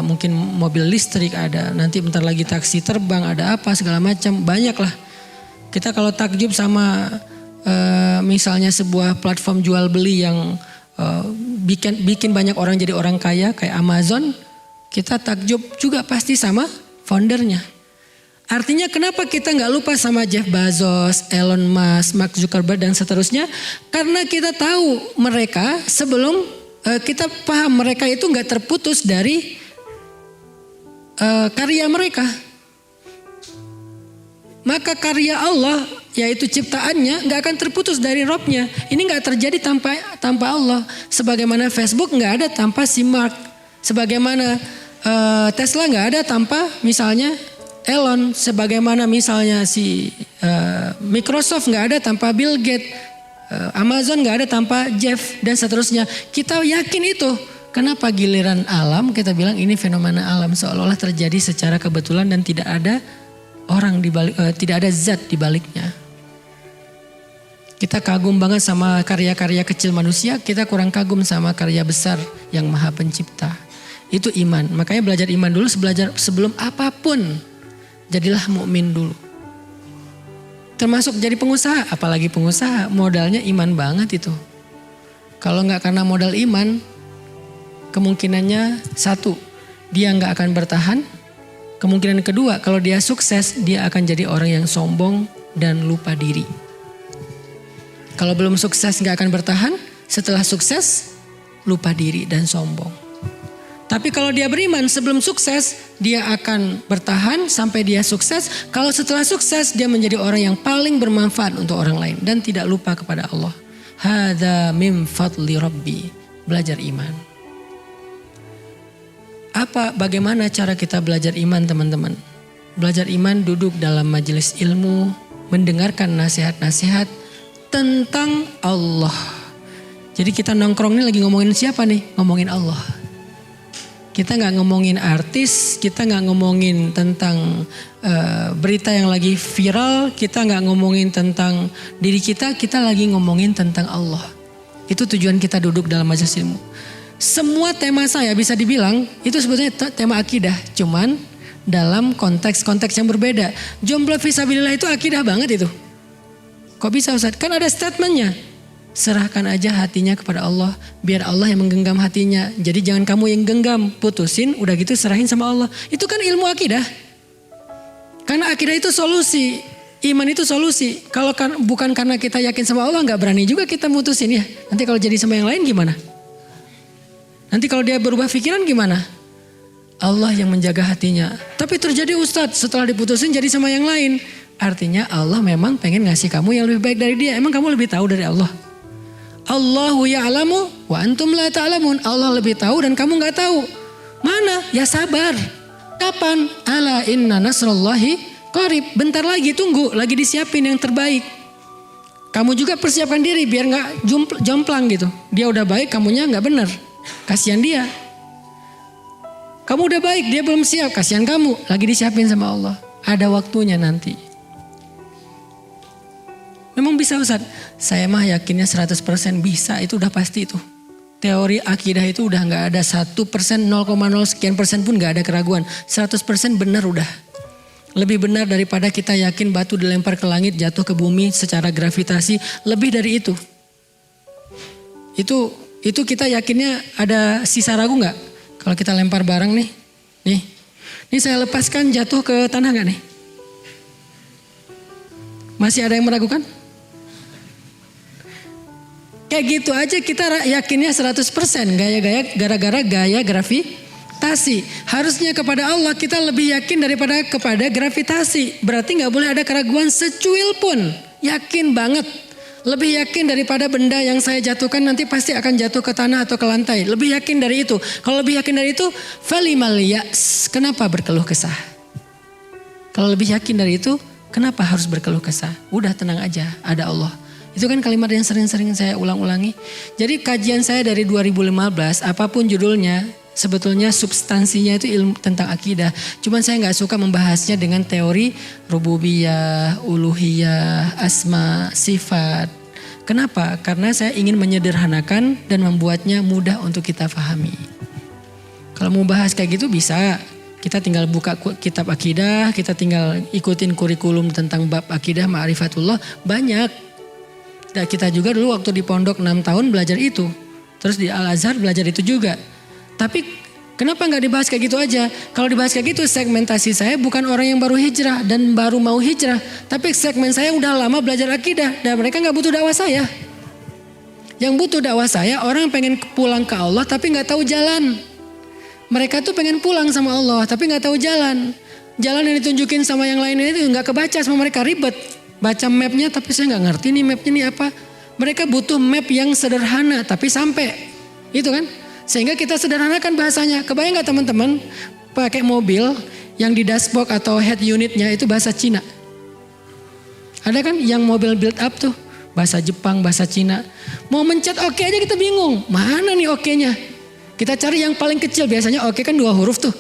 mungkin mobil listrik, ada nanti bentar lagi taksi terbang, ada apa segala macam, banyak lah. Kita kalau takjub sama misalnya sebuah platform jual beli yang bikin banyak orang jadi orang kaya kayak Amazon, kita takjub juga pasti sama foundernya. Artinya kenapa kita nggak lupa sama Jeff Bezos, Elon Musk, Mark Zuckerberg dan seterusnya? Karena kita tahu mereka sebelum kita paham mereka itu nggak terputus dari karya mereka. Maka karya Allah yaitu ciptaannya nggak akan terputus dari Robnya. Ini nggak terjadi tanpa Allah. Sebagaimana Facebook nggak ada tanpa si Mark. Sebagaimana Tesla nggak ada tanpa misalnya Elon. Sebagaimana misalnya si Microsoft nggak ada tanpa Bill Gates. Amazon nggak ada tanpa Jeff dan seterusnya. Kita yakin itu. Kenapa giliran alam kita bilang ini fenomena alam, seolah-olah terjadi secara kebetulan dan tidak ada orang di balik, tidak ada zat di baliknya. Kita kagum banget sama karya-karya kecil manusia, kita kurang kagum sama karya besar yang Maha Pencipta. Itu iman. Makanya belajar iman dulu sebelum apapun. Jadilah mukmin dulu. Termasuk jadi pengusaha, apalagi pengusaha modalnya iman banget itu. Kalau nggak karena modal iman, kemungkinannya satu, dia nggak akan bertahan. Kemungkinan kedua, kalau dia sukses, dia akan jadi orang yang sombong dan lupa diri. Kalau belum sukses nggak akan bertahan, setelah sukses lupa diri dan sombong. Tapi kalau dia beriman sebelum sukses, dia akan bertahan sampai dia sukses. Kalau setelah sukses, dia menjadi orang yang paling bermanfaat untuk orang lain dan tidak lupa kepada Allah. Hadza min fadli Rabbi. Belajar iman. Bagaimana cara kita belajar iman, teman-teman? Belajar iman duduk dalam majelis ilmu, mendengarkan nasihat-nasihat tentang Allah. Jadi kita nongkrong ini lagi ngomongin siapa nih? Ngomongin Allah. Kita nggak ngomongin artis, kita nggak ngomongin tentang berita yang lagi viral, kita nggak ngomongin tentang diri kita lagi ngomongin tentang Allah. Itu tujuan kita duduk dalam majelis ilmu. Semua tema saya bisa dibilang itu sebetulnya tema akidah, cuman dalam konteks-konteks yang berbeda. Jomblo fisabilillah itu akidah banget itu. Kok bisa Ustaz? Kan ada statementnya. Serahkan aja hatinya kepada Allah, biar Allah yang menggenggam hatinya. Jadi jangan kamu yang genggam, putusin, udah gitu serahin sama Allah. Itu kan ilmu akidah. Karena akidah itu solusi, iman itu solusi. Kalau bukan karena kita yakin sama Allah, nggak berani juga kita mutusin ya. Nanti kalau jadi sama yang lain gimana? Nanti kalau dia berubah pikiran gimana? Allah yang menjaga hatinya. Tapi terjadi Ustadz, setelah diputusin jadi sama yang lain. Artinya Allah memang pengen ngasih kamu yang lebih baik dari dia. Emang kamu lebih tahu dari Allah? Allahu ya'lamu wa antum la ta'lamun. Allah lebih tahu dan kamu nggak tahu. Mana? Ya sabar. Kapan? Ala inna nasrullahi qarib. Bentar lagi, tunggu. Lagi disiapin yang terbaik. Kamu juga persiapkan diri biar nggak jomplang gitu. Dia udah baik, kamunya nggak benar. Kasihan dia. Kamu udah baik, dia belum siap. Kasihan kamu. Lagi disiapin sama Allah. Ada waktunya nanti. Memang bisa Ustaz? Saya mah yakinnya 100% bisa, itu udah pasti itu. Teori akidah itu udah gak ada 1%, 0,0 sekian persen pun gak ada keraguan. 100% benar udah. Lebih benar daripada kita yakin batu dilempar ke langit, jatuh ke bumi secara gravitasi. Lebih dari itu. Itu kita yakinnya ada sisa ragu gak? Kalau kita lempar barang nih Ini saya lepaskan jatuh ke tanah gak nih? Masih ada yang meragukan? Kayak gitu aja kita yakinnya 100%. Gara-gara gaya gravitasi. Harusnya kepada Allah kita lebih yakin daripada kepada gravitasi. Berarti gak boleh ada keraguan secuil pun. Yakin banget. Lebih yakin daripada benda yang saya jatuhkan nanti pasti akan jatuh ke tanah atau ke lantai. Lebih yakin dari itu. Kalau lebih yakin dari itu, falimal yas. Kenapa berkeluh kesah? Kalau lebih yakin dari itu, kenapa harus berkeluh kesah? Udah tenang aja, ada Allah. Itu kan kalimat yang sering-sering saya ulang-ulangi. Jadi kajian saya dari 2015, apapun judulnya, sebetulnya substansinya itu ilmu tentang akidah. Cuman saya gak suka membahasnya dengan teori rububiyah, uluhiyah, asma, sifat. Kenapa? Karena saya ingin menyederhanakan dan membuatnya mudah untuk kita pahami. Kalau mau bahas kayak gitu bisa. Kita tinggal buka kitab akidah, kita tinggal ikutin kurikulum tentang bab akidah ma'rifatullah. Banyak. Dan kita juga dulu waktu di pondok 6 tahun belajar itu. Terus di Al-Azhar belajar itu juga. Tapi kenapa gak dibahas kayak gitu aja? Kalau dibahas kayak gitu segmentasi saya bukan orang yang baru hijrah dan baru mau hijrah. Tapi segmen saya udah lama belajar akidah dan mereka gak butuh dakwah saya. Yang butuh dakwah saya orang yang pengen pulang ke Allah tapi gak tahu jalan. Mereka tuh pengen pulang sama Allah tapi gak tahu jalan. Jalan yang ditunjukin sama yang lainnya itu gak kebaca sama mereka, ribet. Baca mapnya tapi saya gak ngerti nih mapnya nih apa. Mereka butuh map yang sederhana tapi sampai. Itu kan. Sehingga kita sederhanakan bahasanya. Kebayang gak teman-teman pakai mobil yang di dashboard atau head unitnya itu bahasa Cina. Ada kan yang mobil build up tuh. Bahasa Jepang, bahasa Cina. Mau mencet oke aja kita bingung. Mana nih oke-nya? Kita cari yang paling kecil. Biasanya oke kan 2 huruf tuh.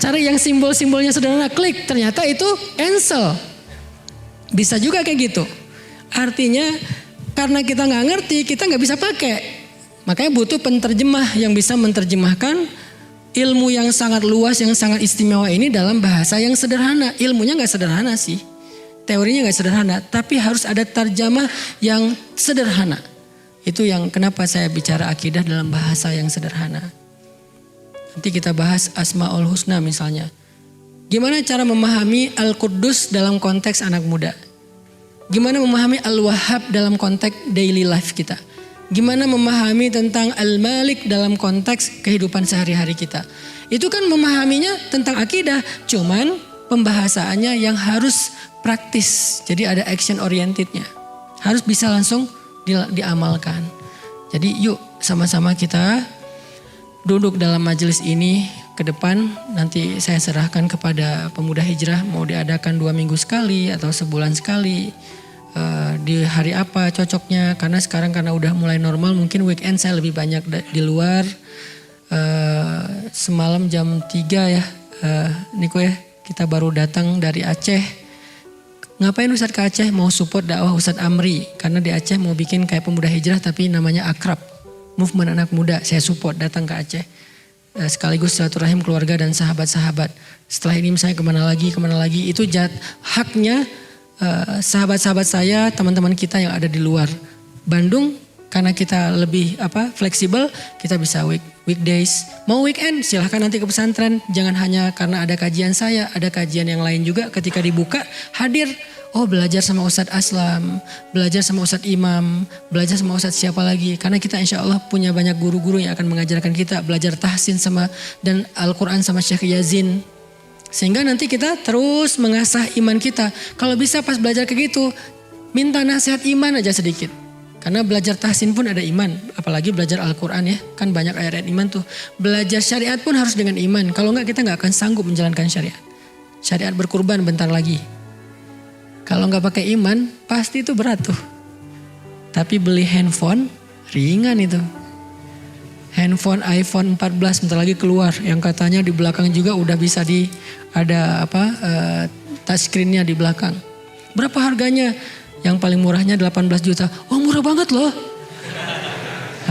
Cari yang simbol-simbolnya sederhana. Klik. Ternyata itu cancel. Bisa juga kayak gitu. Artinya karena kita gak ngerti kita gak bisa pakai. Makanya butuh penterjemah yang bisa menerjemahkan ilmu yang sangat luas, yang sangat istimewa ini dalam bahasa yang sederhana. Ilmunya gak sederhana sih. Teorinya gak sederhana. Tapi harus ada terjemah yang sederhana. Itu yang kenapa saya bicara akidah dalam bahasa yang sederhana. Nanti kita bahas Asmaul Husna misalnya. Gimana cara memahami Al-Quddus dalam konteks anak muda? Gimana memahami Al-Wahhab dalam konteks daily life kita? Gimana memahami tentang Al-Malik dalam konteks kehidupan sehari-hari kita. Itu kan memahaminya tentang akidah. Cuman pembahasannya yang harus praktis. Jadi ada action orientednya. Harus bisa langsung diamalkan. Jadi yuk sama-sama kita duduk dalam majelis ini ke depan. Nanti saya serahkan kepada pemuda hijrah. Mau diadakan 2 minggu sekali atau sebulan sekali. Di hari apa cocoknya, karena sekarang karena udah mulai normal mungkin weekend saya lebih banyak di luar. Semalam jam 3 ya Niko ya, kita baru datang dari Aceh. Ngapain Ustadz ke Aceh? Mau support dakwah Ustadz Amri, karena di Aceh mau bikin kayak pemuda hijrah tapi namanya Akrab, movement anak muda. Saya support datang ke Aceh sekaligus silaturahim keluarga dan sahabat-sahabat. Setelah ini misalnya kemana lagi itu haknya sahabat-sahabat saya, teman-teman kita yang ada di luar Bandung. Karena kita lebih fleksibel, kita bisa weekdays. Mau weekend silahkan nanti ke pesantren. Jangan hanya karena ada kajian saya, ada kajian yang lain juga. Ketika dibuka hadir. Oh belajar sama Ustadz Aslam, belajar sama Ustadz Imam, belajar sama Ustadz siapa lagi. Karena kita insya Allah punya banyak guru-guru yang akan mengajarkan kita. Belajar tahsin dan Al-Quran sama Syekh Yazin. Sehingga nanti kita terus mengasah iman kita. Kalau bisa pas belajar kayak gitu, minta nasihat iman aja sedikit. Karena belajar tahsin pun ada iman. Apalagi belajar Al-Quran ya. Kan banyak ayat-ayat iman tuh. Belajar syariat pun harus dengan iman. Kalau enggak kita enggak akan sanggup menjalankan syariat. Syariat berkurban bentar lagi. Kalau enggak pakai iman pasti itu berat tuh. Tapi beli handphone ringan itu. Handphone iPhone 14 bentar lagi keluar. Yang katanya di belakang juga udah bisa ada touchscreen-nya di belakang. Berapa harganya? Yang paling murahnya 18 juta. Oh murah banget loh.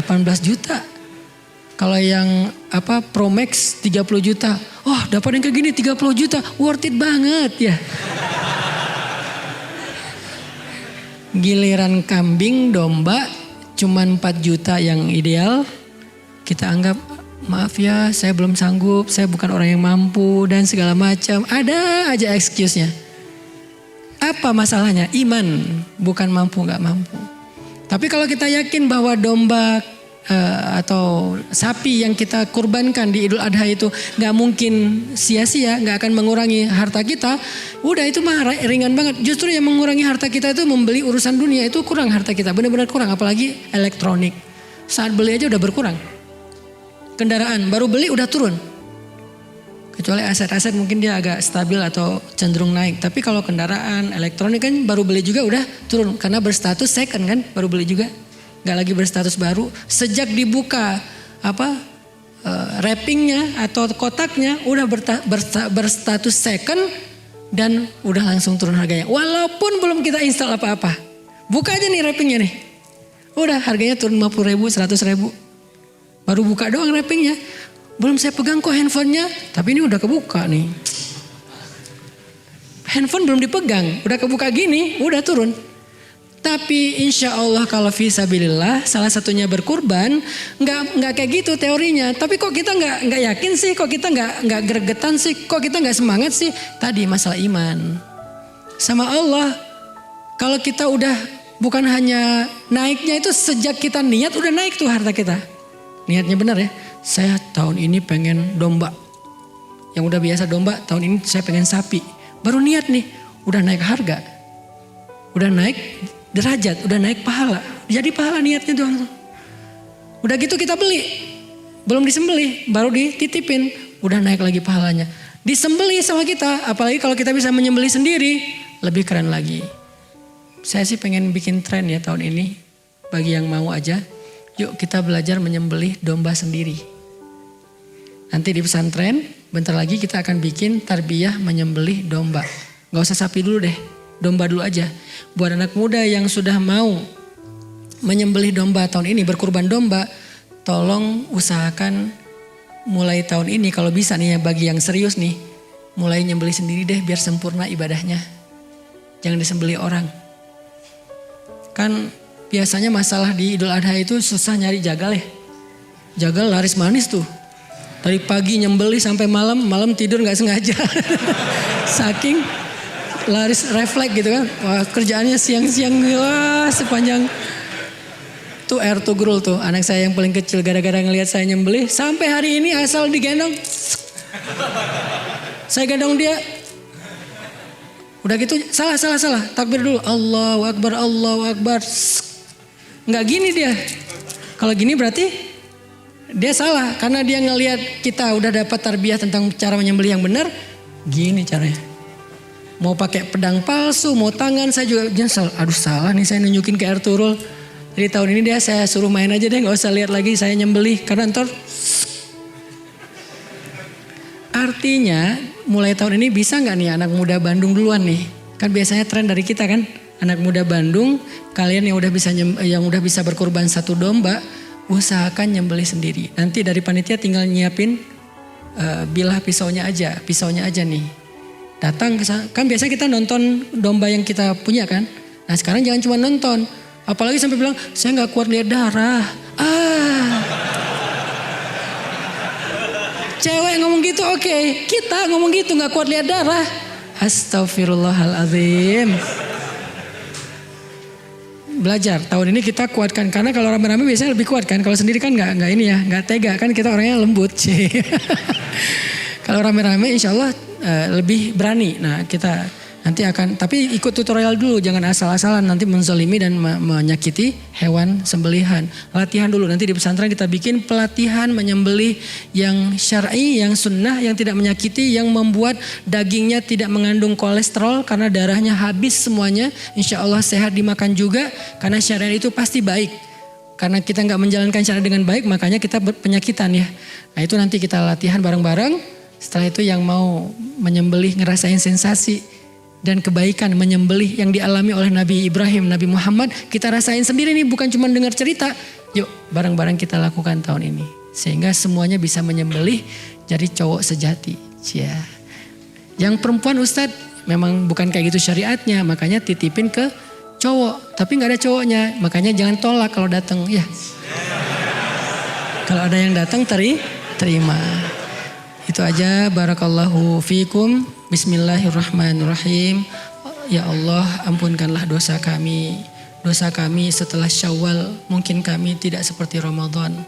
18 juta. Kalau yang Pro Max 30 juta. Oh dapat yang kayak gini 30 juta. Worth it banget ya. Giliran kambing domba cuman 4 juta yang ideal. Kita anggap maaf ya saya belum sanggup, saya bukan orang yang mampu dan segala macam. Ada aja excuse-nya. Apa masalahnya? Iman, bukan mampu nggak mampu. Tapi kalau kita yakin bahwa domba atau sapi yang kita kurbankan di Idul Adha itu nggak mungkin sia-sia, nggak akan mengurangi harta kita, udah itu mah ringan banget. Justru yang mengurangi harta kita itu membeli urusan dunia, itu kurang harta kita, benar-benar kurang. Apalagi elektronik, saat beli aja udah berkurang. Kendaraan baru beli udah turun, kecuali aset-aset mungkin dia agak stabil atau cenderung naik. Tapi kalau kendaraan elektronik kan baru beli juga udah turun, karena berstatus second kan, baru beli juga. Gak lagi berstatus baru. Sejak dibuka wrappingnya atau kotaknya udah berstatus second dan udah langsung turun harganya. Walaupun belum kita install apa-apa. Buka aja nih wrappingnya nih. Udah harganya turun 50 ribu, 100 ribu. Baru buka doang wrappingnya. Belum saya pegang kok handphonenya. Tapi ini udah kebuka nih. Handphone belum dipegang. Udah kebuka gini, udah turun. Tapi insya Allah kalau fisabilillah salah satunya berkurban, nggak kayak gitu teorinya. Tapi kok kita nggak yakin sih, kok kita nggak gregetan sih, kok kita nggak semangat sih? Tadi masalah iman sama Allah. Kalau kita udah bukan hanya naiknya itu sejak kita niat udah naik tuh harta kita. Niatnya benar ya. Saya tahun ini pengen domba. Yang udah biasa domba, tahun ini saya pengen sapi. Baru niat nih, udah naik harga, udah naik derajat, udah naik pahala. Jadi pahala niatnya doang. Udah gitu kita beli. Belum disembelih, baru dititipin. Udah naik lagi pahalanya. Disembelih sama kita, apalagi kalau kita bisa menyembelih sendiri, lebih keren lagi. Saya sih pengen bikin tren ya tahun ini. Bagi yang mau aja, yuk kita belajar menyembelih domba sendiri. Nanti di pesantren, bentar lagi kita akan bikin tarbiyah menyembelih domba. Gak usah sapi dulu deh. Domba dulu aja. Buat anak muda yang sudah mau menyembelih domba tahun ini, berkurban domba, tolong usahakan mulai tahun ini kalau bisa nih ya, bagi yang serius nih, mulai nyembelih sendiri deh biar sempurna ibadahnya. Jangan disembelih orang. Kan biasanya masalah di Idul Adha itu susah nyari jagal ya. Jagal laris manis tuh. Dari pagi nyembelih sampai malam, malam tidur gak sengaja. Saking laris refleks gitu kan. Wah, kerjaannya siang-siang wah sepanjang tuh air to grow tuh anak saya yang paling kecil gara-gara ngelihat saya nyembelih sampai hari ini asal digendong saya gendong dia udah gitu salah takbir dulu Allahu Akbar nggak gini dia. Kalau gini berarti dia salah karena dia ngelihat kita udah dapat tarbiyah tentang cara menyembelih yang benar. Gini caranya. Mau pakai pedang palsu, mau tangan, saya juga nyesel. Aduh salah nih saya nunjukin ke air turul. Jadi tahun ini dia saya suruh main aja deh, gak usah lihat lagi saya nyembelih. Karena ntar artinya mulai tahun ini bisa gak nih anak muda Bandung duluan nih. Kan biasanya tren dari kita kan. Anak muda Bandung, kalian yang udah bisa berkorban satu domba, usahakan nyembelih sendiri. Nanti dari panitia tinggal nyiapin bilah pisaunya aja nih. Datang ke sana. Kan biasa kita nonton domba yang kita punya kan. Nah sekarang jangan cuma nonton. Apalagi sampai bilang saya gak kuat lihat darah. Cewek ngomong gitu oke. Kita ngomong gitu gak kuat lihat darah. Astaghfirullahaladzim. Belajar. Tahun ini kita kuatkan. Karena kalau rame-rame biasanya lebih kuat kan. Kalau sendiri kan gak ini ya. Gak tega kan kita orangnya lembut. Kalau rame-rame insya Allah lebih berani. Nah kita nanti akan, tapi ikut tutorial dulu, jangan asal-asalan nanti menzalimi dan menyakiti hewan sembelihan. Latihan dulu, nanti di pesantren kita bikin pelatihan menyembelih yang syar'i, yang sunnah, yang tidak menyakiti, yang membuat dagingnya tidak mengandung kolesterol karena darahnya habis semuanya. Insya Allah sehat dimakan juga karena syariat itu pasti baik. Karena kita nggak menjalankan syariat dengan baik, makanya kita penyakitan ya. Nah itu nanti kita latihan bareng-bareng. Setelah itu yang mau menyembelih ngerasain sensasi dan kebaikan menyembelih yang dialami oleh Nabi Ibrahim, Nabi Muhammad, kita rasain sendiri nih, bukan cuma dengar cerita. Yuk bareng-bareng kita lakukan tahun ini. Sehingga semuanya bisa menyembelih jadi cowok sejati. Ya. Yang perempuan Ustadz memang bukan kayak gitu syariatnya, makanya titipin ke cowok. Tapi gak ada cowoknya, makanya jangan tolak kalau datang. Ya. Kalau ada yang datang terima. Itu aja. Barakallahu fikum. Bismillahirrahmanirrahim. Ya Allah, ampunkanlah dosa kami. Dosa kami setelah Syawal, mungkin kami tidak seperti Ramadan.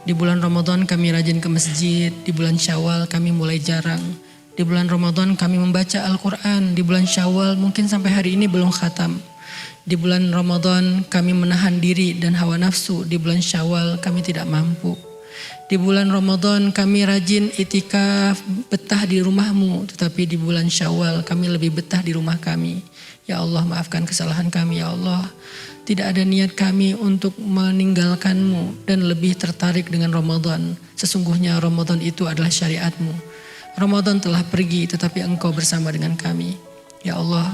Di bulan Ramadan kami rajin ke masjid. Di bulan Syawal kami mulai jarang. Di bulan Ramadan kami membaca Al-Quran. Di bulan Syawal mungkin sampai hari ini belum khatam. Di bulan Ramadan kami menahan diri dan hawa nafsu. Di bulan Syawal kami tidak mampu. Di bulan Ramadan kami rajin itikaf, betah di rumahmu. Tetapi di bulan Syawal kami lebih betah di rumah kami. Ya Allah, maafkan kesalahan kami ya Allah. Tidak ada niat kami untuk meninggalkanmu dan lebih tertarik dengan Ramadan. Sesungguhnya Ramadan itu adalah syariatmu. Ramadan telah pergi tetapi engkau bersama dengan kami. Ya Allah,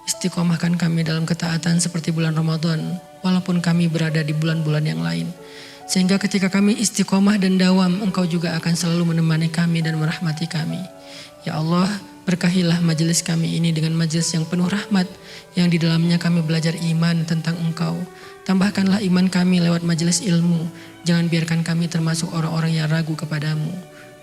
istiqomahkan kami dalam ketaatan seperti bulan Ramadan, walaupun kami berada di bulan-bulan yang lain. Sehingga ketika kami istiqomah dan dawam, engkau juga akan selalu menemani kami dan merahmati kami. Ya Allah, berkahilah majelis kami ini dengan majelis yang penuh rahmat, yang di dalamnya kami belajar iman tentang engkau. Tambahkanlah iman kami lewat majelis ilmu. Jangan biarkan kami termasuk orang-orang yang ragu kepadamu.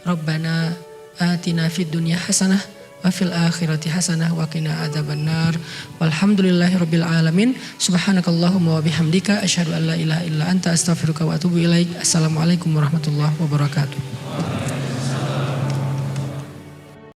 Rabbana atina fid dunya hasanah wa fil akhirati hasanah wa qina adzabannar. Walhamdulillahirabbil alamin. Subhanakallahumma wa bihamdika asyhadu an la ilaha illa anta astaghfiruka wa atubu ilaik. Assalamualaikum warahmatullahi wabarakatuh.